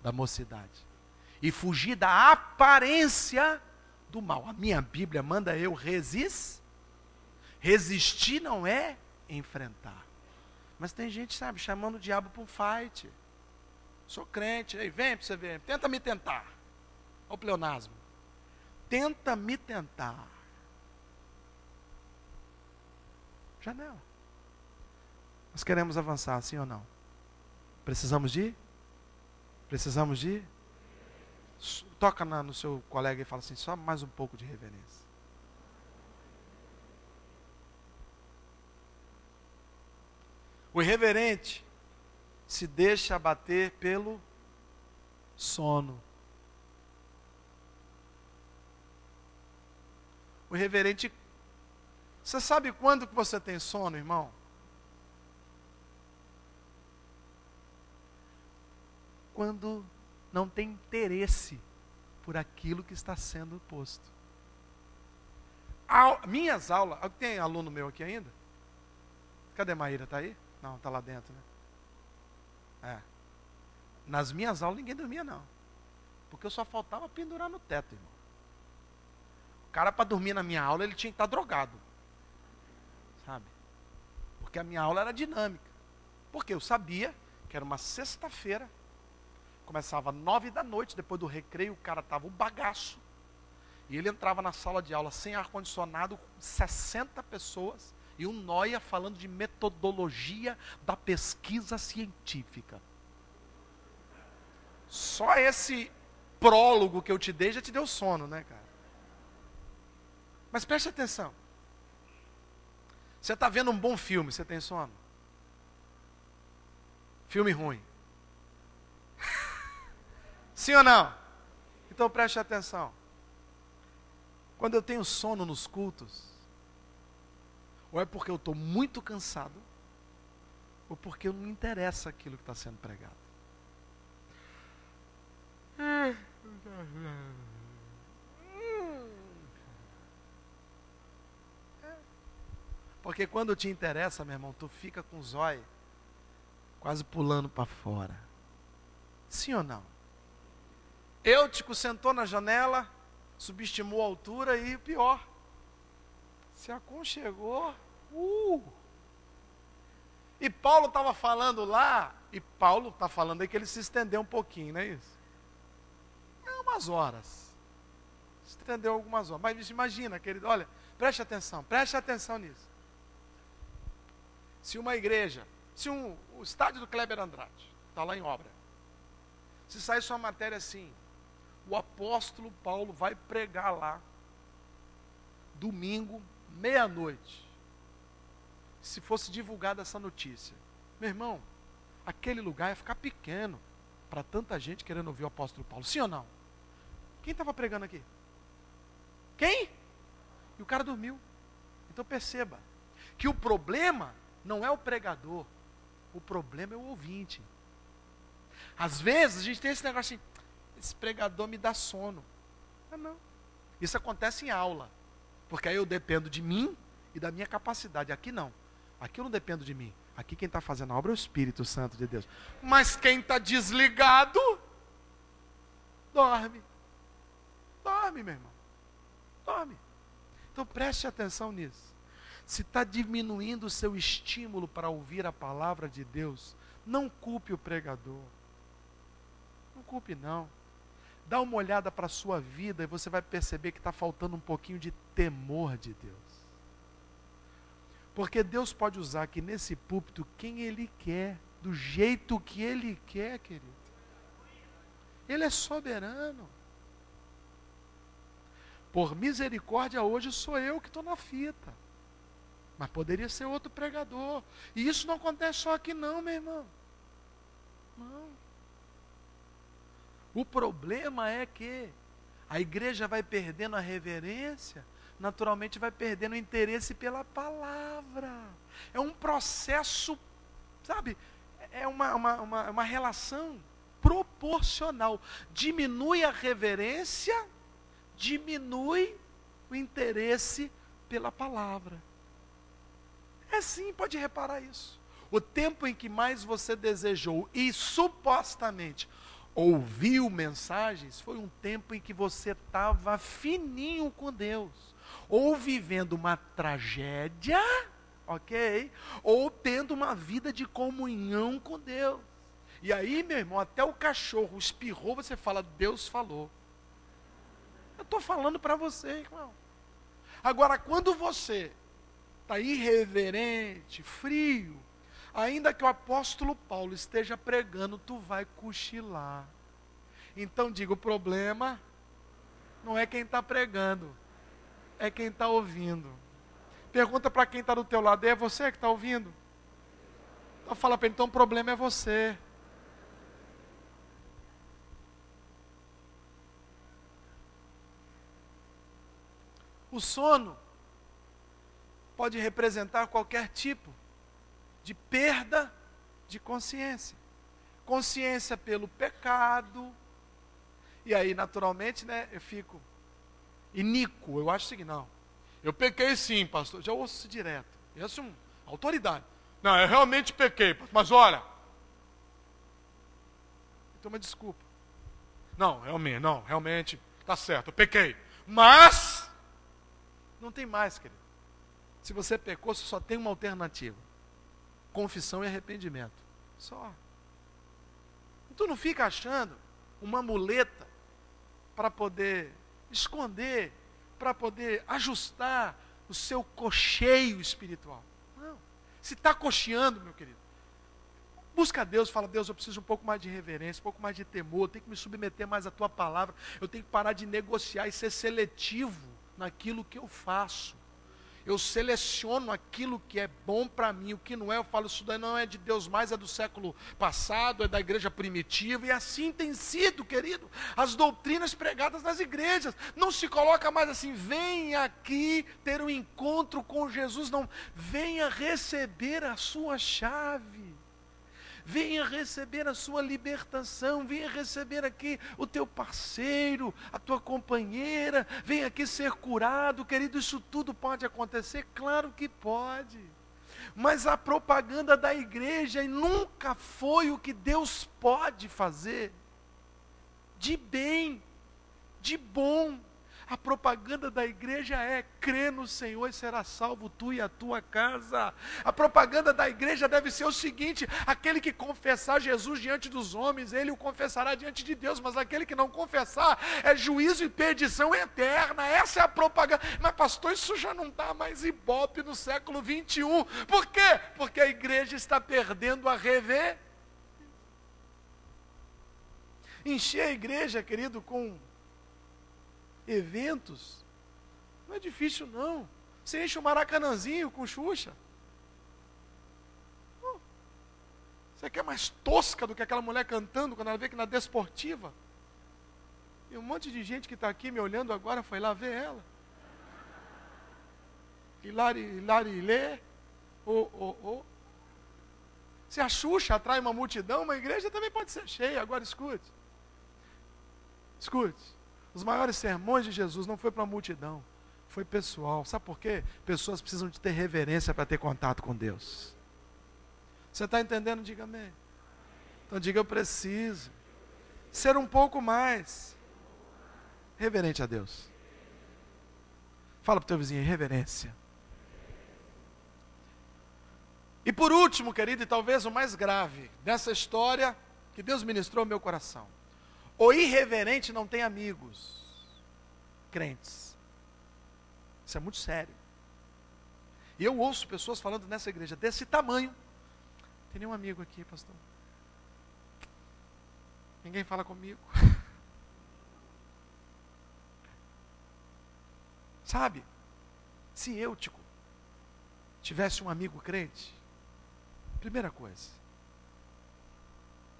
da mocidade e fugir da aparência do mal. A minha Bíblia manda eu resistir. Resistir não é enfrentar. Mas tem gente, sabe, chamando o diabo para um fight. Sou crente, aí vem para você ver, tenta me tentar. Olha o pleonasmo. Tenta me tentar. Janela. Nós queremos avançar, sim ou não? Precisamos de ir? Precisamos de ir? Toca no seu colega e fala assim, só mais um pouco de reverência. O irreverente se deixa abater pelo sono. O irreverente, você sabe quando que você tem sono, irmão? Quando não tem interesse por aquilo que está sendo posto. Minhas aulas, tem aluno meu aqui ainda? Cadê Maíra? Está aí? Não, está lá dentro, né? Nas minhas aulas ninguém dormia não. Porque eu só faltava pendurar no teto, irmão. O cara para dormir na minha aula, ele tinha que estar drogado. Sabe? Porque a minha aula era dinâmica. Porque eu sabia que era uma sexta-feira. Começava 9 da noite, depois do recreio, o cara estava um bagaço. E ele entrava na sala de aula sem ar-condicionado, 60 pessoas, e um nóia falando de metodologia da pesquisa científica. Só esse prólogo que eu te dei já te deu sono, né, cara? Mas preste atenção. Você está vendo um bom filme, você tem sono? Filme ruim. Sim ou não? Então preste atenção. Quando eu tenho sono nos cultos, ou é porque eu estou muito cansado, ou porque não me interessa aquilo que está sendo pregado. Porque quando te interessa, meu irmão, tu fica com os olhos quase pulando para fora. Sim ou não? Eutico sentou na janela, subestimou a altura e pior, se aconchegou. E Paulo estava falando lá, e Paulo está falando aí que ele se estendeu um pouquinho, não é isso? Umas horas. Se estendeu algumas horas. Mas imagina, querido, olha, preste atenção nisso. Se uma igreja, o estádio do Kleber Andrade, está lá em obra, se sair sua matéria assim, o apóstolo Paulo vai pregar lá, domingo, meia-noite. Se fosse divulgada essa notícia, meu irmão, aquele lugar ia ficar pequeno para tanta gente querendo ouvir o apóstolo Paulo. Sim ou não? Quem estava pregando aqui? Quem? E o cara dormiu. Então perceba que o problema não é o pregador, o problema é o ouvinte. Às vezes a gente tem esse negócio assim, esse pregador me dá sono. Não. Isso acontece em aula. Porque aí eu dependo de mim e da minha capacidade. Aqui não. Aqui eu não dependo de mim. Aqui quem está fazendo a obra é o Espírito Santo de Deus. Mas quem está desligado, dorme. Dorme, meu irmão. Dorme. Então preste atenção nisso. Se está diminuindo o seu estímulo para ouvir a palavra de Deus, não culpe o pregador. Não culpe não. Dá uma olhada para a sua vida e você vai perceber que está faltando um pouquinho de temor de Deus. Porque Deus pode usar aqui nesse púlpito quem Ele quer, do jeito que Ele quer, querido. Ele é soberano. Por misericórdia, hoje sou eu que estou na fita. Mas poderia ser outro pregador. E isso não acontece só aqui não, meu irmão. Não. O problema é que a igreja vai perdendo a reverência, naturalmente vai perdendo o interesse pela palavra. É um processo, sabe? É uma relação proporcional. Diminui a reverência, diminui o interesse pela palavra. É sim, pode reparar isso. O tempo em que mais você desejou e supostamente ouviu mensagens, foi um tempo em que você estava fininho com Deus. Ou vivendo uma tragédia, ok? Ou tendo uma vida de comunhão com Deus. E aí, meu irmão, até o cachorro espirrou, você fala, Deus falou. Eu estou falando para você, irmão. Agora, quando você está irreverente, frio, ainda que o apóstolo Paulo esteja pregando, tu vai cochilar. Então diga, o problema não é quem está pregando, é quem está ouvindo. Pergunta para quem está do teu lado, é você que está ouvindo? Então fala para ele, então o problema é você. O sono pode representar qualquer tipo de perda de consciência. Consciência pelo pecado. E aí, naturalmente, né, eu fico iníquo. Eu acho o seguinte, não. Eu pequei sim, pastor. Já ouço isso direto. Isso é uma autoridade. Não, eu realmente pequei, pastor. Mas olha. Então, uma desculpa. Não, realmente, está certo, eu pequei. Mas, não tem mais, querido. Se você pecou, você só tem uma alternativa. Confissão e arrependimento. Só. Tu não fica achando uma muleta para poder esconder, para poder ajustar o seu cocheio espiritual. Não. Se está cocheando, meu querido, busca a Deus, fala, Deus, eu preciso um pouco mais de reverência, um pouco mais de temor, eu tenho que me submeter mais à tua palavra, eu tenho que parar de negociar e ser seletivo naquilo que eu faço. Eu seleciono aquilo que é bom para mim, o que não é, eu falo, isso daí não é de Deus mais, é do século passado, é da igreja primitiva, e assim tem sido, querido, as doutrinas pregadas nas igrejas. Não se coloca mais assim, venha aqui ter um encontro com Jesus, não, venha receber a sua chave. Venha receber a sua libertação, venha receber aqui o teu parceiro, a tua companheira, venha aqui ser curado, querido, isso tudo pode acontecer? Claro que pode, mas a propaganda da igreja nunca foi o que Deus pode fazer, de bem, de bom. A propaganda da igreja é, crê no Senhor e será salvo tu e a tua casa. A propaganda da igreja deve ser o seguinte, aquele que confessar Jesus diante dos homens, ele o confessará diante de Deus, mas aquele que não confessar, é juízo e perdição eterna. Essa é a propaganda. Mas pastor, isso já não dá mais ibope no século 21. Por quê? Porque a igreja está perdendo a rever. Encher a igreja, querido, com eventos, não é difícil não. Você enche o Maracanãzinho com Xuxa. Você quer mais tosca do que aquela mulher cantando quando ela vê que na desportiva? E um monte de gente que está aqui me olhando agora foi lá ver ela. Hilari, lê. Se a Xuxa atrai uma multidão, uma igreja também pode ser cheia. Agora escute. Escute. Os maiores sermões de Jesus não foi para a multidão, foi pessoal. Sabe por quê? Pessoas precisam de ter reverência para ter contato com Deus. Você está entendendo? Diga amém. Então diga, eu preciso ser um pouco mais reverente a Deus. Fala para o teu vizinho, reverência. E por último, querido, e talvez o mais grave dessa história que Deus ministrou ao meu coração. O irreverente não tem amigos crentes. Isso é muito sério. E eu ouço pessoas falando nessa igreja desse tamanho. Tem nenhum amigo aqui, pastor? Ninguém fala comigo. Sabe? Se Eutico tivesse um amigo crente, primeira coisa.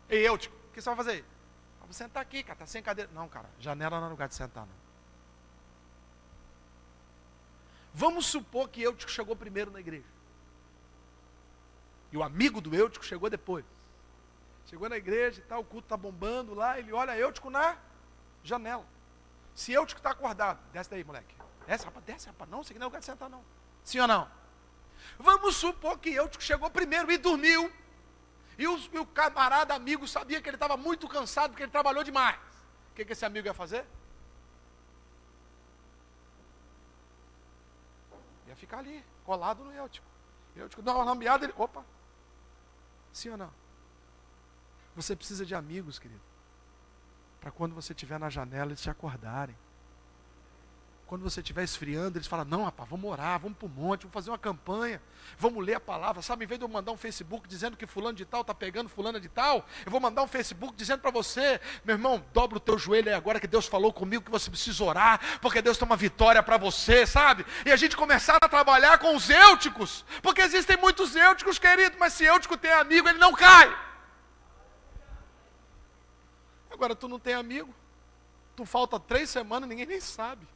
Ei, Eutico, o que você vai fazer? Eu vou sentar aqui, cara, tá sem cadeira. Não, cara, janela não é lugar de sentar, não. Vamos supor que Eutico chegou primeiro na igreja. E o amigo do Eutico chegou depois. Chegou na igreja e tal, o culto está bombando lá, ele olha Eutico na janela. Se Eutico está acordado, desce daí, moleque. Desce, rapaz, não, isso aqui não é lugar de sentar, não. Sim ou não? Vamos supor que Eutico chegou primeiro e dormiu. E o camarada amigo sabia que ele estava muito cansado, porque ele trabalhou demais. O que esse amigo ia fazer? Ia ficar ali, colado no Eutico. Eutico dá uma lambeada, ele... Opa! Sim ou não? Você precisa de amigos, querido. Para quando você estiver na janela, eles te acordarem. Quando você estiver esfriando, eles falam, não, rapaz, vamos orar, vamos para o monte, vamos fazer uma campanha, vamos ler a palavra, sabe, em vez de eu mandar um Facebook dizendo que fulano de tal está pegando fulana de tal, eu vou mandar um Facebook dizendo para você, meu irmão, dobra o teu joelho aí agora que Deus falou comigo que você precisa orar, porque Deus tem uma vitória para você, sabe, e a gente começar a trabalhar com os Eúticos, porque existem muitos Eúticos, querido, mas se Eútico tem amigo, ele não cai. Agora, tu não tem amigo, tu falta 3 semanas, ninguém nem sabe.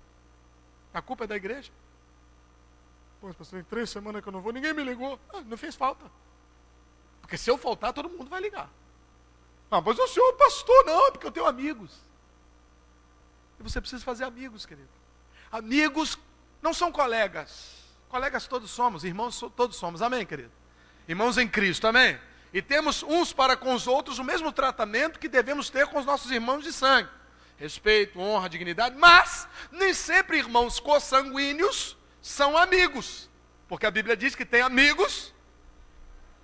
A culpa é da igreja? Pô, pastor, tem 3 semanas que eu não vou, ninguém me ligou. Ah, não fez falta. Porque se eu faltar, todo mundo vai ligar. Ah, mas o senhor pastor, não, é porque eu tenho amigos. E você precisa fazer amigos, querido. Amigos não são colegas. Colegas todos somos, irmãos todos somos. Amém, querido? Irmãos em Cristo, amém? E temos uns para com os outros o mesmo tratamento que devemos ter com os nossos irmãos de sangue. Respeito, honra, dignidade, mas nem sempre irmãos consanguíneos são amigos, porque a Bíblia diz que tem amigos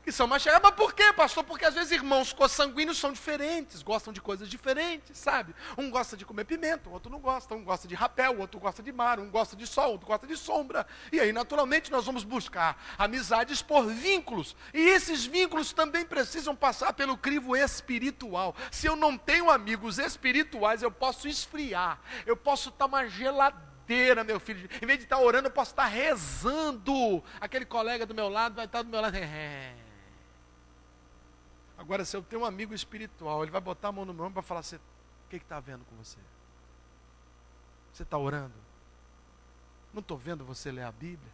que são mais chegados. Mas por quê, pastor? Porque às vezes irmãos consanguíneos são diferentes, gostam de coisas diferentes, sabe? Um gosta de comer pimenta, o outro não gosta, um gosta de rapel, o outro gosta de mar, um gosta de sol, o outro gosta de sombra, e aí naturalmente nós vamos buscar amizades por vínculos, e esses vínculos também precisam passar pelo crivo espiritual. Se eu não tenho amigos espirituais, eu posso esfriar, eu posso estar uma geladeira, meu filho, em vez de estar orando, eu posso estar rezando, aquele colega do meu lado vai estar do meu lado, Agora, se eu tenho um amigo espiritual, ele vai botar a mão no meu ombro para falar assim, o que está havendo com você? Você está orando? Não estou vendo você ler a Bíblia?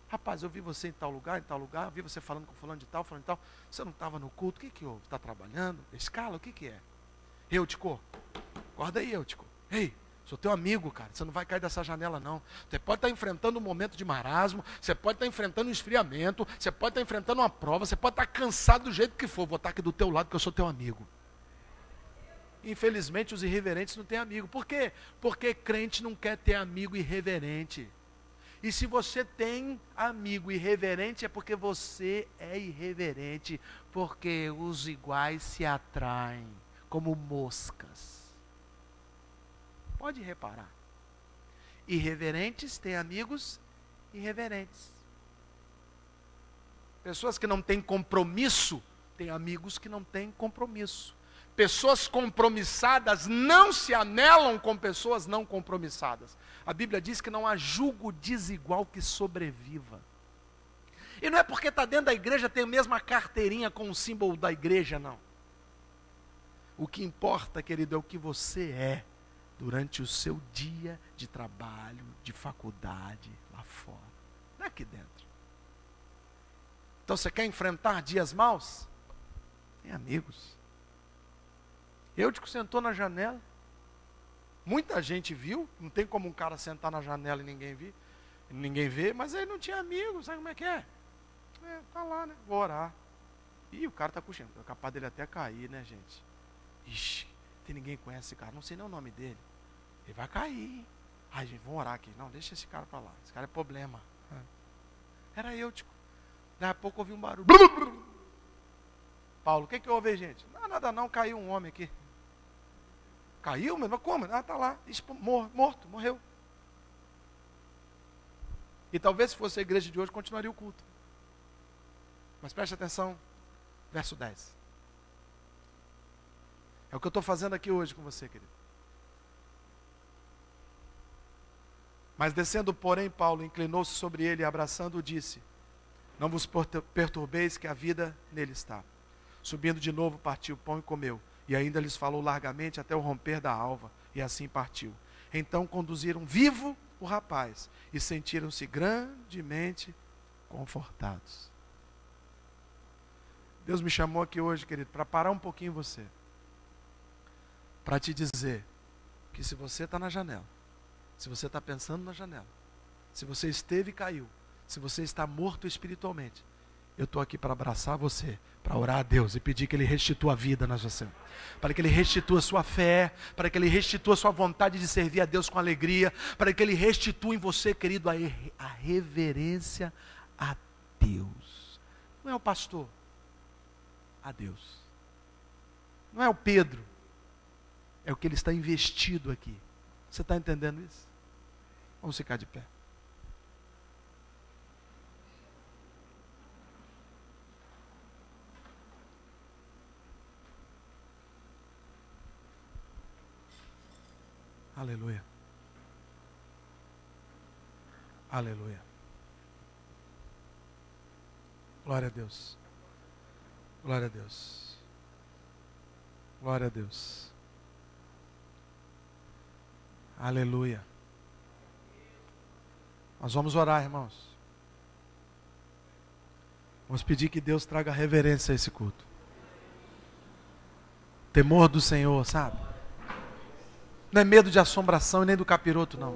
Rapaz, eu vi você em tal lugar, vi você falando com fulano de tal, você não estava no culto, o que houve? Está trabalhando? Escala, o que é? Eutico, acorda aí, Eutico. Ei, sou teu amigo, cara, você não vai cair dessa janela não. Você pode estar enfrentando um momento de marasmo, você pode estar enfrentando um esfriamento, você pode estar enfrentando uma prova, você pode estar cansado do jeito que for, vou estar aqui do teu lado porque eu sou teu amigo. Infelizmente os irreverentes não têm amigo. Por quê? Porque crente não quer ter amigo irreverente. E se você tem amigo irreverente é porque você é irreverente, porque os iguais se atraem como moscas. Pode reparar. Irreverentes têm amigos irreverentes. Pessoas que não têm compromisso têm amigos que não têm compromisso. Pessoas compromissadas não se anelam com pessoas não compromissadas. A Bíblia diz que não há jugo desigual que sobreviva. E não é porque está dentro da igreja, tem a mesma carteirinha com o símbolo da igreja, não. O que importa, querido, é o que você é durante o seu dia de trabalho, de faculdade, lá fora. Não é aqui dentro. Então você quer enfrentar dias maus? Tem amigos. Eutico sentou na janela. Muita gente viu. Não tem como um cara sentar na janela e ninguém vê, mas ele não tinha amigos. Sabe como é que é? Tá lá, né? Vou orar. Ih, o cara tá cochilando. É capaz dele até cair, né, gente? Ixi, tem ninguém que conhece esse cara. Não sei nem o nome dele. Ele vai cair. Ai, gente, vamos orar aqui. Não, deixa esse cara para lá. Esse cara é problema. Era Eutico. Daqui a pouco ouvi um barulho. Paulo, o que houve, gente? Não, nada não, caiu um homem aqui. Caiu? Mas como? Ah, tá lá. Morto, morreu. E talvez se fosse a igreja de hoje, continuaria o culto. Mas preste atenção, verso 10. É o que eu estou fazendo aqui hoje com você, querido. Mas descendo, porém, Paulo inclinou-se sobre ele e abraçando-o disse: não vos perturbeis, que a vida nele está. Subindo de novo, partiu o pão e comeu. E ainda lhes falou largamente até o romper da alva. E assim partiu. Então conduziram vivo o rapaz e sentiram-se grandemente confortados. Deus me chamou aqui hoje, querido, para parar um pouquinho você. Para te dizer que se você está na janela, se você está pensando na janela, se você esteve e caiu, se você está morto espiritualmente, eu estou aqui para abraçar você, para orar a Deus e pedir que Ele restitua a vida na você, para que Ele restitua a sua fé, para que Ele restitua a sua vontade de servir a Deus com alegria, para que Ele restitua em você, querido, a reverência a Deus. Não é o pastor, a Deus. Não é o Pedro, é o que ele está investido aqui. Você está entendendo isso? Vamos ficar de pé. Aleluia. Aleluia. Glória a Deus. Glória a Deus. Glória a Deus. Aleluia. Nós vamos orar, irmãos. Vamos pedir que Deus traga reverência a esse culto. Temor do Senhor, sabe? Não é medo de assombração e nem do capiroto, não.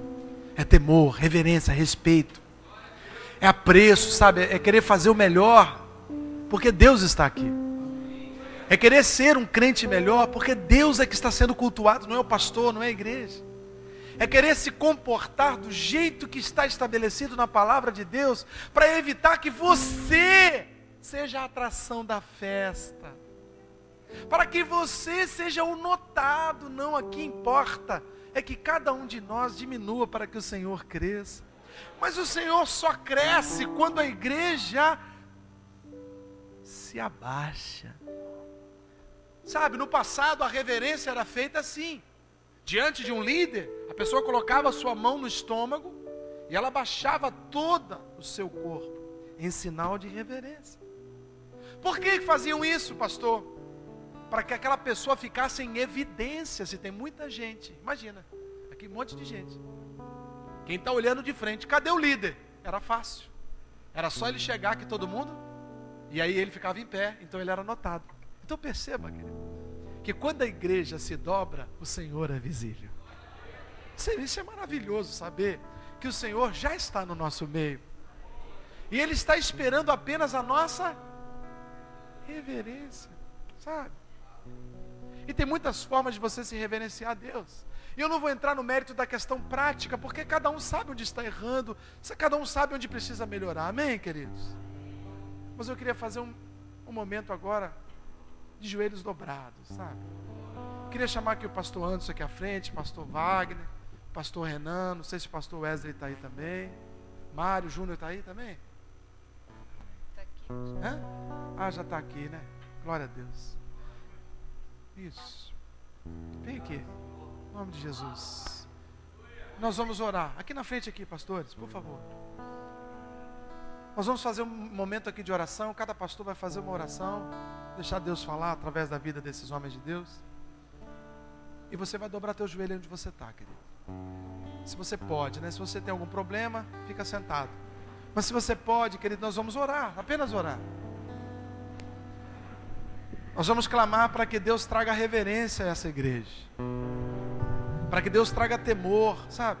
É temor, reverência, respeito. É apreço, sabe? É querer fazer o melhor, porque Deus está aqui. É querer ser um crente melhor, porque Deus é que está sendo cultuado, não é o pastor, não é a igreja. É querer se comportar do jeito que está estabelecido na palavra de Deus, para evitar que você seja a atração da festa. Para que você seja o notado, não aqui importa, é que cada um de nós diminua para que o Senhor cresça. Mas o Senhor só cresce quando a igreja se abaixa. Sabe, no passado a reverência era feita assim. Diante de um líder, a pessoa colocava a sua mão no estômago e ela baixava todo o seu corpo em sinal de reverência. Por que faziam isso, pastor? Para que aquela pessoa ficasse em evidência. Se tem muita gente, imagina, aqui um monte de gente. Quem está olhando de frente, cadê o líder? Era fácil. Era só ele chegar aqui todo mundo, e aí ele ficava em pé, então ele era notado. Então perceba, querido, que quando a igreja se dobra, o Senhor é visível. Isso é maravilhoso saber que o Senhor já está no nosso meio. E Ele está esperando apenas a nossa reverência, sabe? E tem muitas formas de você se reverenciar a Deus. E eu não vou entrar no mérito da questão prática, porque cada um sabe onde está errando, cada um sabe onde precisa melhorar. Amém, queridos? Mas eu queria fazer um momento agora de joelhos dobrados, sabe? Queria chamar aqui o pastor Anderson aqui à frente, pastor Wagner, pastor Renan, não sei se o pastor Wesley está aí também. Mário Júnior está aí também? Está aqui. Hã? Ah, já está aqui, né? Glória a Deus. Isso. Vem aqui. Em nome de Jesus. Nós vamos orar. Aqui na frente aqui, pastores, por favor. Nós vamos fazer um momento aqui de oração. Cada pastor vai fazer uma oração. Deixar Deus falar através da vida desses homens de Deus. E você vai dobrar teu joelho onde você está, querido. Se você pode, né? Se você tem algum problema, fica sentado. Mas se você pode, querido, nós vamos orar. Apenas orar. Nós vamos clamar para que Deus traga reverência a essa igreja, para que Deus traga temor, sabe?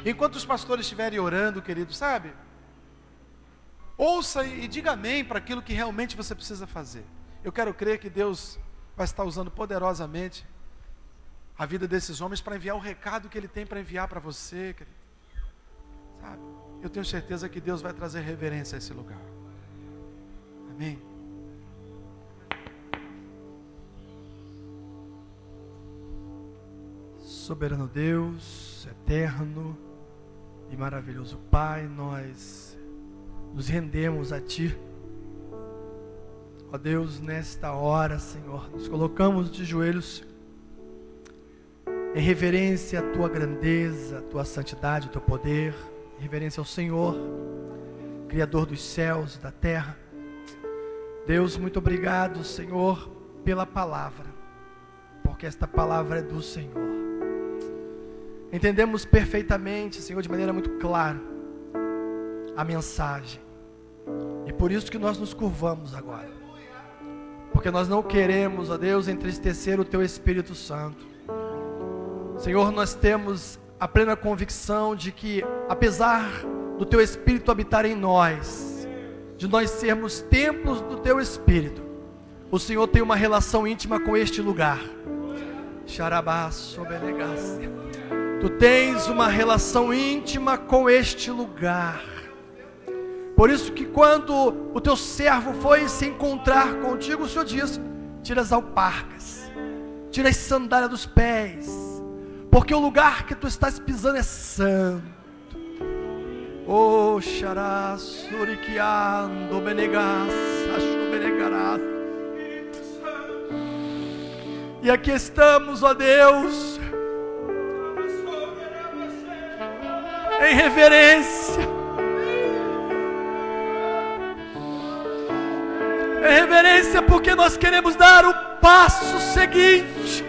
Enquanto os pastores estiverem orando, querido, sabe? Ouça e diga amém para aquilo que realmente você precisa fazer. Eu quero crer que Deus vai estar usando poderosamente a vida desses homens para enviar o recado que Ele tem para enviar para você, querido. Sabe? Eu tenho certeza que Deus vai trazer reverência a esse lugar. Amém? Soberano Deus, eterno e maravilhoso Pai, nós nos rendemos a Ti. Ó Deus, nesta hora, Senhor, nos colocamos de joelhos em reverência à Tua grandeza, à Tua santidade, ao Teu poder, em reverência ao Senhor, Criador dos céus e da terra. Deus, muito obrigado, Senhor, pela palavra, porque esta palavra é do Senhor. Entendemos perfeitamente, Senhor, de maneira muito clara, a mensagem. E por isso que nós nos curvamos agora. Porque nós não queremos, ó Deus, entristecer o Teu Espírito Santo. Senhor, nós temos a plena convicção de que, apesar do Teu Espírito habitar em nós, de nós sermos templos do Teu Espírito, o Senhor tem uma relação íntima com este lugar. Xarabá sobenegácia. Tu tens uma relação íntima com este lugar. Por isso que quando o Teu servo foi se encontrar contigo, o Senhor diz: tira as alparcas, tira as sandálias dos pés, porque o lugar que Tu estás pisando é santo. Oh, xará, suriquiando, benegas, acho benegarás. E aqui estamos, ó Deus, em reverência, porque nós queremos dar o passo seguinte,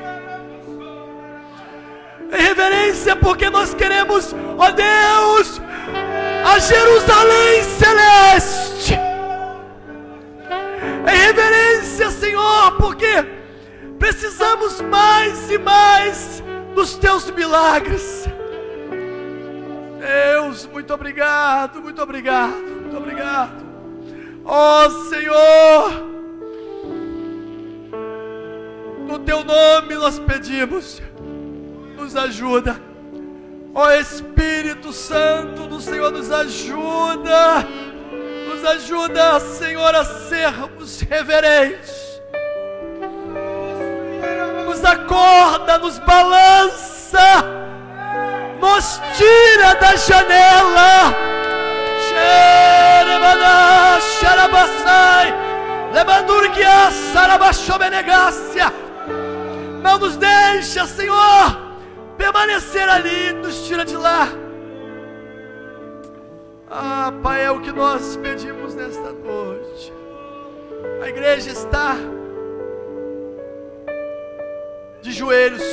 em reverência porque nós queremos, ó Deus, a Jerusalém celeste, em reverência, Senhor, porque precisamos mais e mais dos Teus milagres. Deus, muito obrigado, muito obrigado, muito obrigado. Ó Senhor, no Teu nome nós pedimos, nos ajuda. Ó Espírito Santo do Senhor, nos ajuda, Senhor, a sermos reverentes. Nos acorda, nos balança, nos tira da janela. Não nos deixa, Senhor, permanecer ali, nos tira de lá. Ah, Pai, é o que nós pedimos nesta noite. A igreja está de joelhos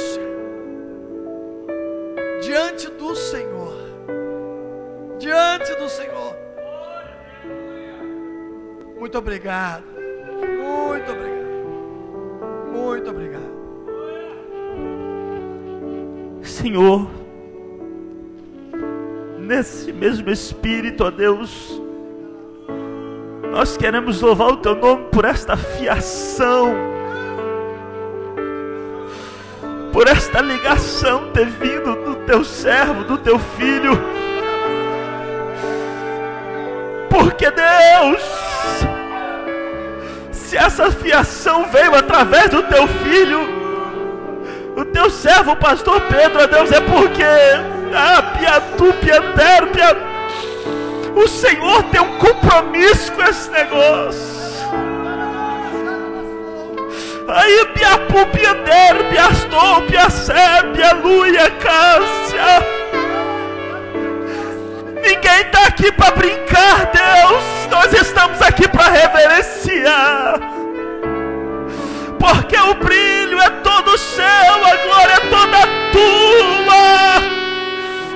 diante do Senhor, diante do Senhor. Muito obrigado, muito obrigado, muito obrigado. Senhor, nesse mesmo Espírito, ó Deus, nós queremos louvar o Teu nome por esta fiação, por esta ligação ter vindo do Teu servo, do Teu filho. Porque Deus, se essa fiação veio através do Teu filho, o Teu servo, o pastor Pedro, ó Deus, é porque o Senhor tem um compromisso com esse negócio. Aí Piapu, Piander, Piastou, Piacé, Pialuia, Cássia. Ninguém está aqui para brincar, Deus. Nós estamos aqui para reverenciar. Porque o brilho é todo seu, a glória é toda tua.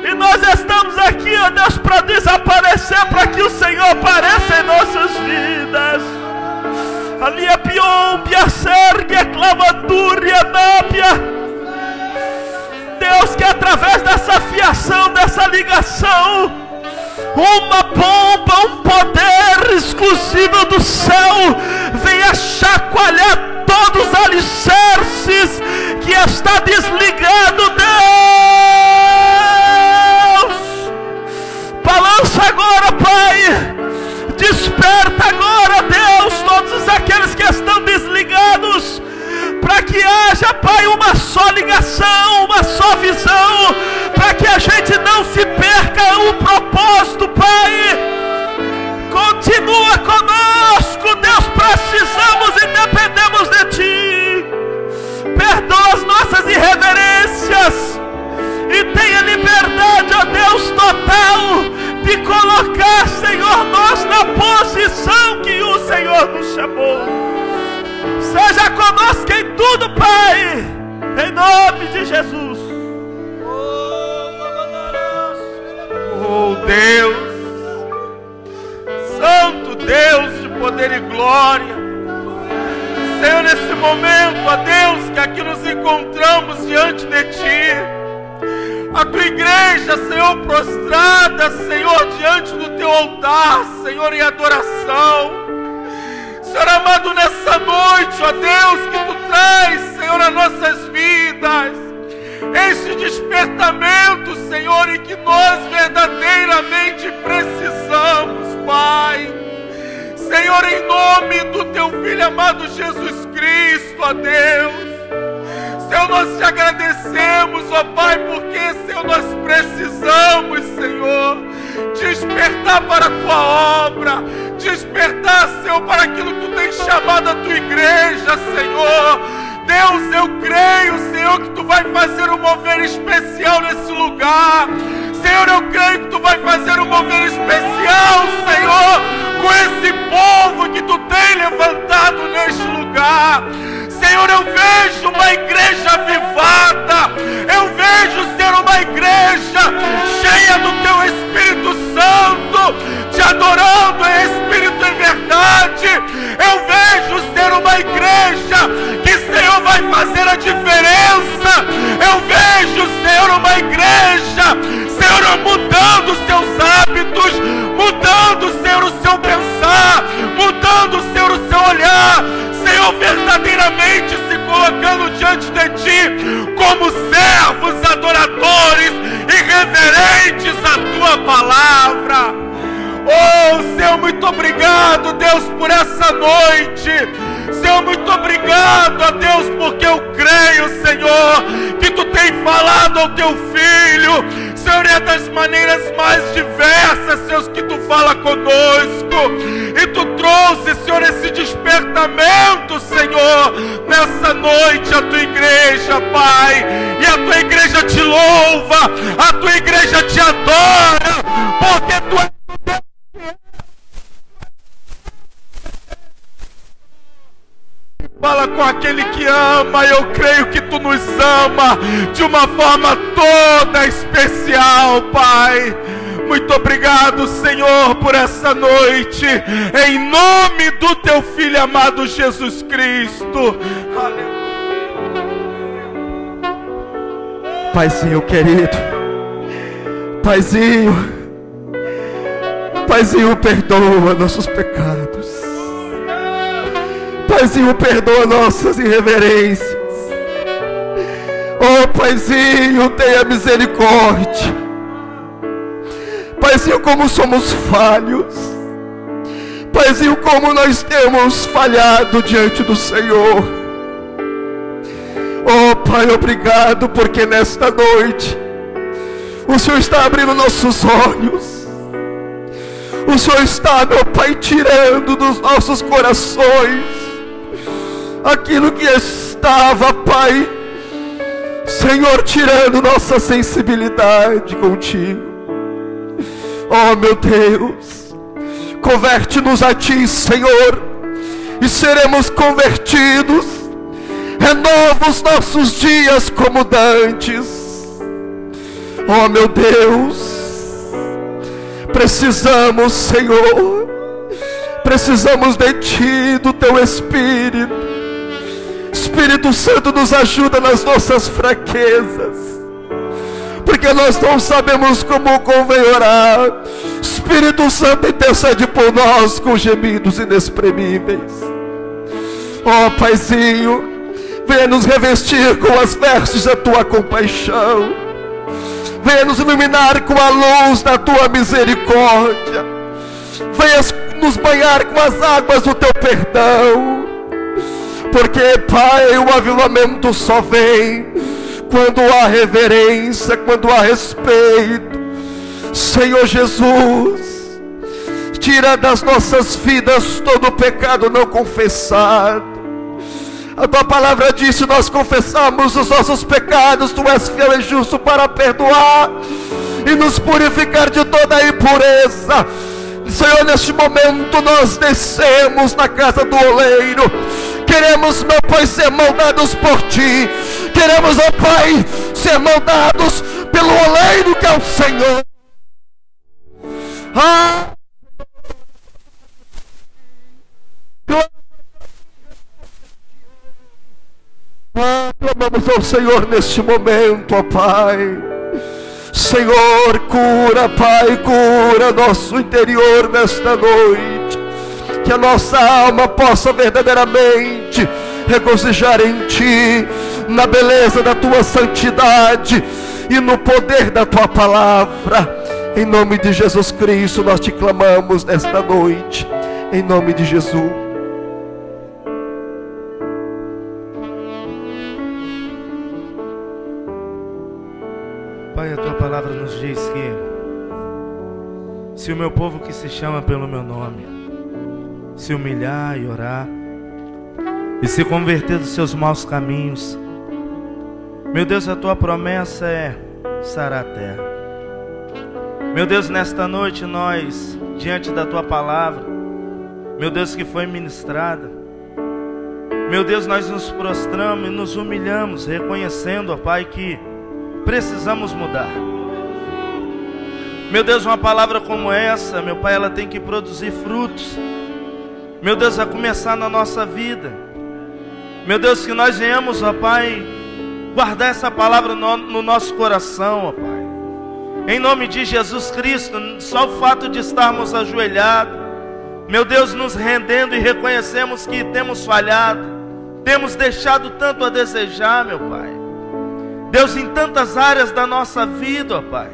E nós estamos aqui, ó Deus, para desaparecer, para que o Senhor apareça em nossas vidas. Alia piombia, sergue, clavandúria, nápia. Deus, que através dessa fiação, dessa ligação, uma bomba, um poder exclusivo do céu venha chacoalhar todos os alicerces que está desligado. Deus, balança agora, Pai. Desperta agora, Deus, todos aqueles que estão desligados, para que haja, Pai, uma só ligação, uma só visão, para que a gente não se perca o propósito, Pai. Continua conosco, Deus, precisamos e dependemos de Ti. Perdoa as nossas irreverências e tenha liberdade, ó Deus, total de colocar, Senhor, nós na posição que o Senhor nos chamou. Seja conosco em tudo, Pai, em nome de Jesus. Oh Deus, Santo Deus de poder e glória, Senhor, nesse momento, ó Deus, que aqui nos encontramos diante de Ti, a Tua igreja, Senhor, prostrada, Senhor, diante do Teu altar, Senhor, em adoração. Senhor amado, nessa noite, ó Deus, que Tu traz, Senhor, as nossas vidas, este despertamento, Senhor, em que nós verdadeiramente precisamos, Pai. Senhor, em nome do Teu Filho amado Jesus Cristo, ó Deus, Senhor, nós Te agradecemos, ó Pai, porque, Senhor, nós precisamos, Senhor, despertar para a Tua obra, despertar, Senhor, para aquilo que Tu tens chamado a Tua igreja, Senhor. Deus, eu creio, Senhor, que Tu vai fazer um mover especial nesse lugar. Senhor, eu creio que Tu vai fazer um mover especial, Senhor, com esse povo que Tu tem levantado neste lugar. Senhor, eu vejo uma igreja avivada, eu vejo ser uma igreja cheia do Teu Espírito Santo, Te adorando em espírito e verdade. Eu vejo ser uma igreja que, Senhor, vai fazer a diferença. Eu vejo, Senhor, uma igreja, Senhor, mudando os seus hábitos, mudando, Senhor, o seu pensar, mudando, Senhor, o seu olhar, Senhor, verdadeiramente se colocando diante de Ti como servos, adoradores e reverentes à Tua palavra. Oh, Senhor, muito obrigado, Deus, por essa noite. Senhor, muito obrigado, ó Deus, porque eu creio, Senhor, que Tu tens falado ao Teu Filho, Senhor, é das maneiras mais diversas, Senhor, que Tu fala conosco. E Tu trouxe, Senhor, esse despertamento, Senhor, nessa noite a Tua igreja, Pai. E a Tua igreja Te louva, a Tua igreja Te adora, porque Tu és o Deus. Fala com aquele que ama. Eu creio que Tu nos ama de uma forma toda especial, Pai. Muito obrigado, Senhor, por essa noite, em nome do Teu Filho amado Jesus Cristo. Aleluia. Paizinho querido, Paizinho, Paizinho, perdoa nossos pecados. Paizinho, perdoa nossas irreverências. Oh, Paizinho, tenha misericórdia. Paizinho, como somos falhos. Paizinho, como nós temos falhado diante do Senhor. Oh, Pai, obrigado, porque nesta noite o Senhor está abrindo nossos olhos. O Senhor está, meu Pai, tirando dos nossos corações aquilo que estava, Pai, Senhor, tirando nossa sensibilidade contigo. Oh, meu Deus, converte-nos a Ti, Senhor, e seremos convertidos. Renova os nossos dias como dantes. Oh, meu Deus, precisamos, Senhor, precisamos de Ti, do Teu Espírito. Espírito Santo, nos ajuda nas nossas fraquezas, porque nós não sabemos como convém orar. Espírito Santo, intercede por nós com gemidos inexprimíveis. Ó Paizinho, venha nos revestir com as vestes da Tua compaixão. Venha nos iluminar com a luz da Tua misericórdia. Venha nos banhar com as águas do Teu perdão. Porque, Pai, o avivamento só vem quando há reverência, quando há respeito. Senhor Jesus, tira das nossas vidas todo o pecado não confessado. A Tua palavra diz: se nós confessarmos os nossos pecados, Tu és fiel e justo para perdoar e nos purificar de toda a impureza. Senhor, neste momento nós descemos na casa do oleiro. Queremos, meu Pai, ser moldados por Ti. Queremos, ó Pai, ser moldados pelo oleiro que é o Senhor. Clamamos ao Senhor neste momento, ó Pai. Senhor, cura, Pai, cura nosso interior nesta noite. Que a nossa alma possa verdadeiramente regozijar em Ti, na beleza da Tua santidade e no poder da Tua palavra. Em nome de Jesus Cristo nós Te clamamos nesta noite, em nome de Jesus. Pai, a Tua palavra nos diz que se o meu povo que se chama pelo meu nome se humilhar e orar e se converter dos seus maus caminhos, meu Deus, a Tua promessa é sarar a terra. Meu Deus, nesta noite nós, diante da Tua palavra, meu Deus, que foi ministrada, meu Deus, nós nos prostramos e nos humilhamos, reconhecendo, ó Pai, que precisamos mudar. Meu Deus, uma palavra como essa, meu Pai, ela tem que produzir frutos. Meu Deus, a começar na nossa vida. Meu Deus, que nós venhamos, ó Pai, guardar essa palavra no nosso coração, ó Pai. Em nome de Jesus Cristo, só o fato de estarmos ajoelhados, meu Deus, nos rendendo e reconhecemos que temos falhado, temos deixado tanto a desejar, meu Pai. Deus, em tantas áreas da nossa vida, ó Pai.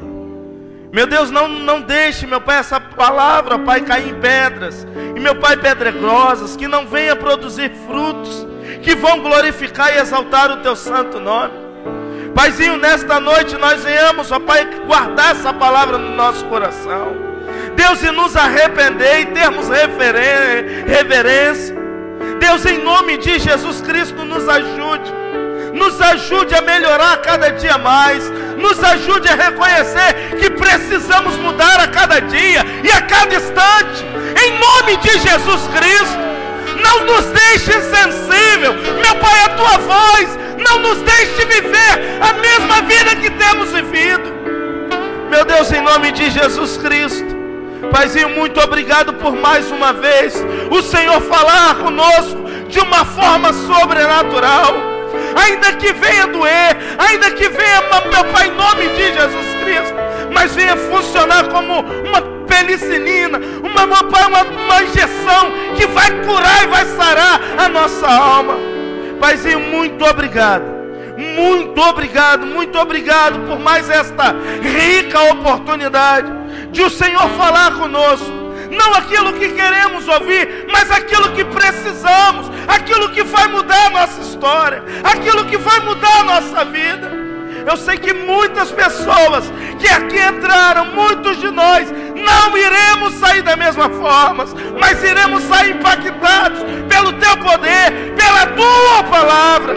Meu Deus, não deixe, meu Pai, essa palavra, ó Pai, cair em pedras. E, meu Pai, pedregosas, que não venha produzir frutos que vão glorificar e exaltar o Teu santo nome. Paizinho, nesta noite nós venhamos, ó Pai, guardar essa palavra no nosso coração. Deus, e nos arrepender e termos reverência. Deus, em nome de Jesus Cristo, nos ajude. Nos ajude a melhorar a cada dia mais. Nos ajude a reconhecer que precisamos mudar a cada dia e a cada instante. Em nome de Jesus Cristo. Não nos deixe insensível, meu Pai, a Tua voz. Não nos deixe viver a mesma vida que temos vivido. Meu Deus, em nome de Jesus Cristo. Paizinho, muito obrigado por mais uma vez o Senhor falar conosco de uma forma sobrenatural. Ainda que venha doer, ainda que venha, meu Pai, em nome de Jesus Cristo, mas venha funcionar como uma penicilina, uma injeção que vai curar e vai sarar a nossa alma. Paizinho, muito obrigado. Muito obrigado por mais esta rica oportunidade de o Senhor falar conosco. Não aquilo que queremos ouvir, mas aquilo que precisamos, aquilo que vai mudar a nossa história, aquilo que vai mudar a nossa vida. Eu sei que muitas pessoas que aqui entraram, muitos de nós, não iremos sair da mesma forma, mas iremos sair impactados pelo Teu poder, pela Tua palavra.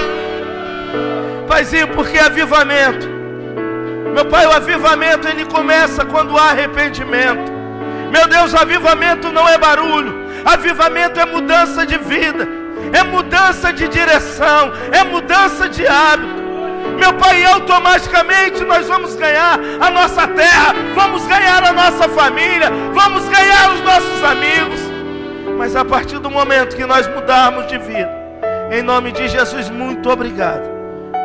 Paizinho, porque avivamento, meu Pai, o avivamento ele começa quando há arrependimento. Meu Deus, avivamento não é barulho, avivamento é mudança de vida, é mudança de direção, é mudança de hábito. Meu Pai, automaticamente nós vamos ganhar a nossa terra, vamos ganhar a nossa família, vamos ganhar os nossos amigos. Mas a partir do momento que nós mudarmos de vida, em nome de Jesus, muito obrigado.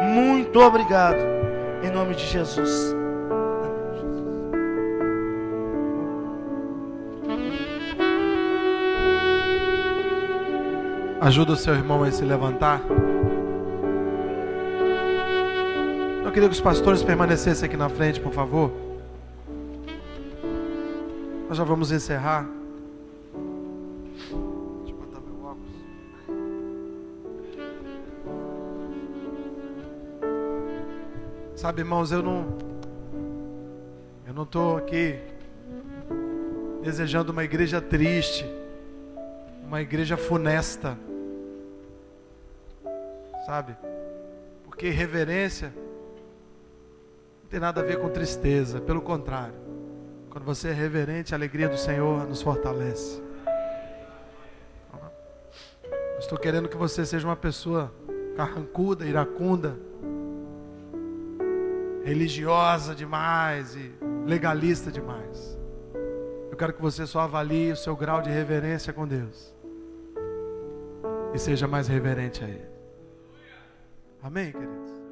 Muito obrigado. Em nome de Jesus. Ajuda o seu irmão a se levantar. Eu queria que os pastores permanecessem aqui na frente, por favor. Nós já vamos encerrar. Deixa eu botar meu óculos. Sabe, irmãos, eu não estou aqui desejando uma igreja triste, uma igreja funesta, sabe? Porque reverência não tem nada a ver com tristeza, pelo contrário. Quando você é reverente, a alegria do Senhor nos fortalece. Eu estou querendo que você seja uma pessoa carrancuda, iracunda, religiosa demais e legalista demais. Eu quero que você só avalie o seu grau de reverência com Deus e seja mais reverente a Ele. Amém, queridos?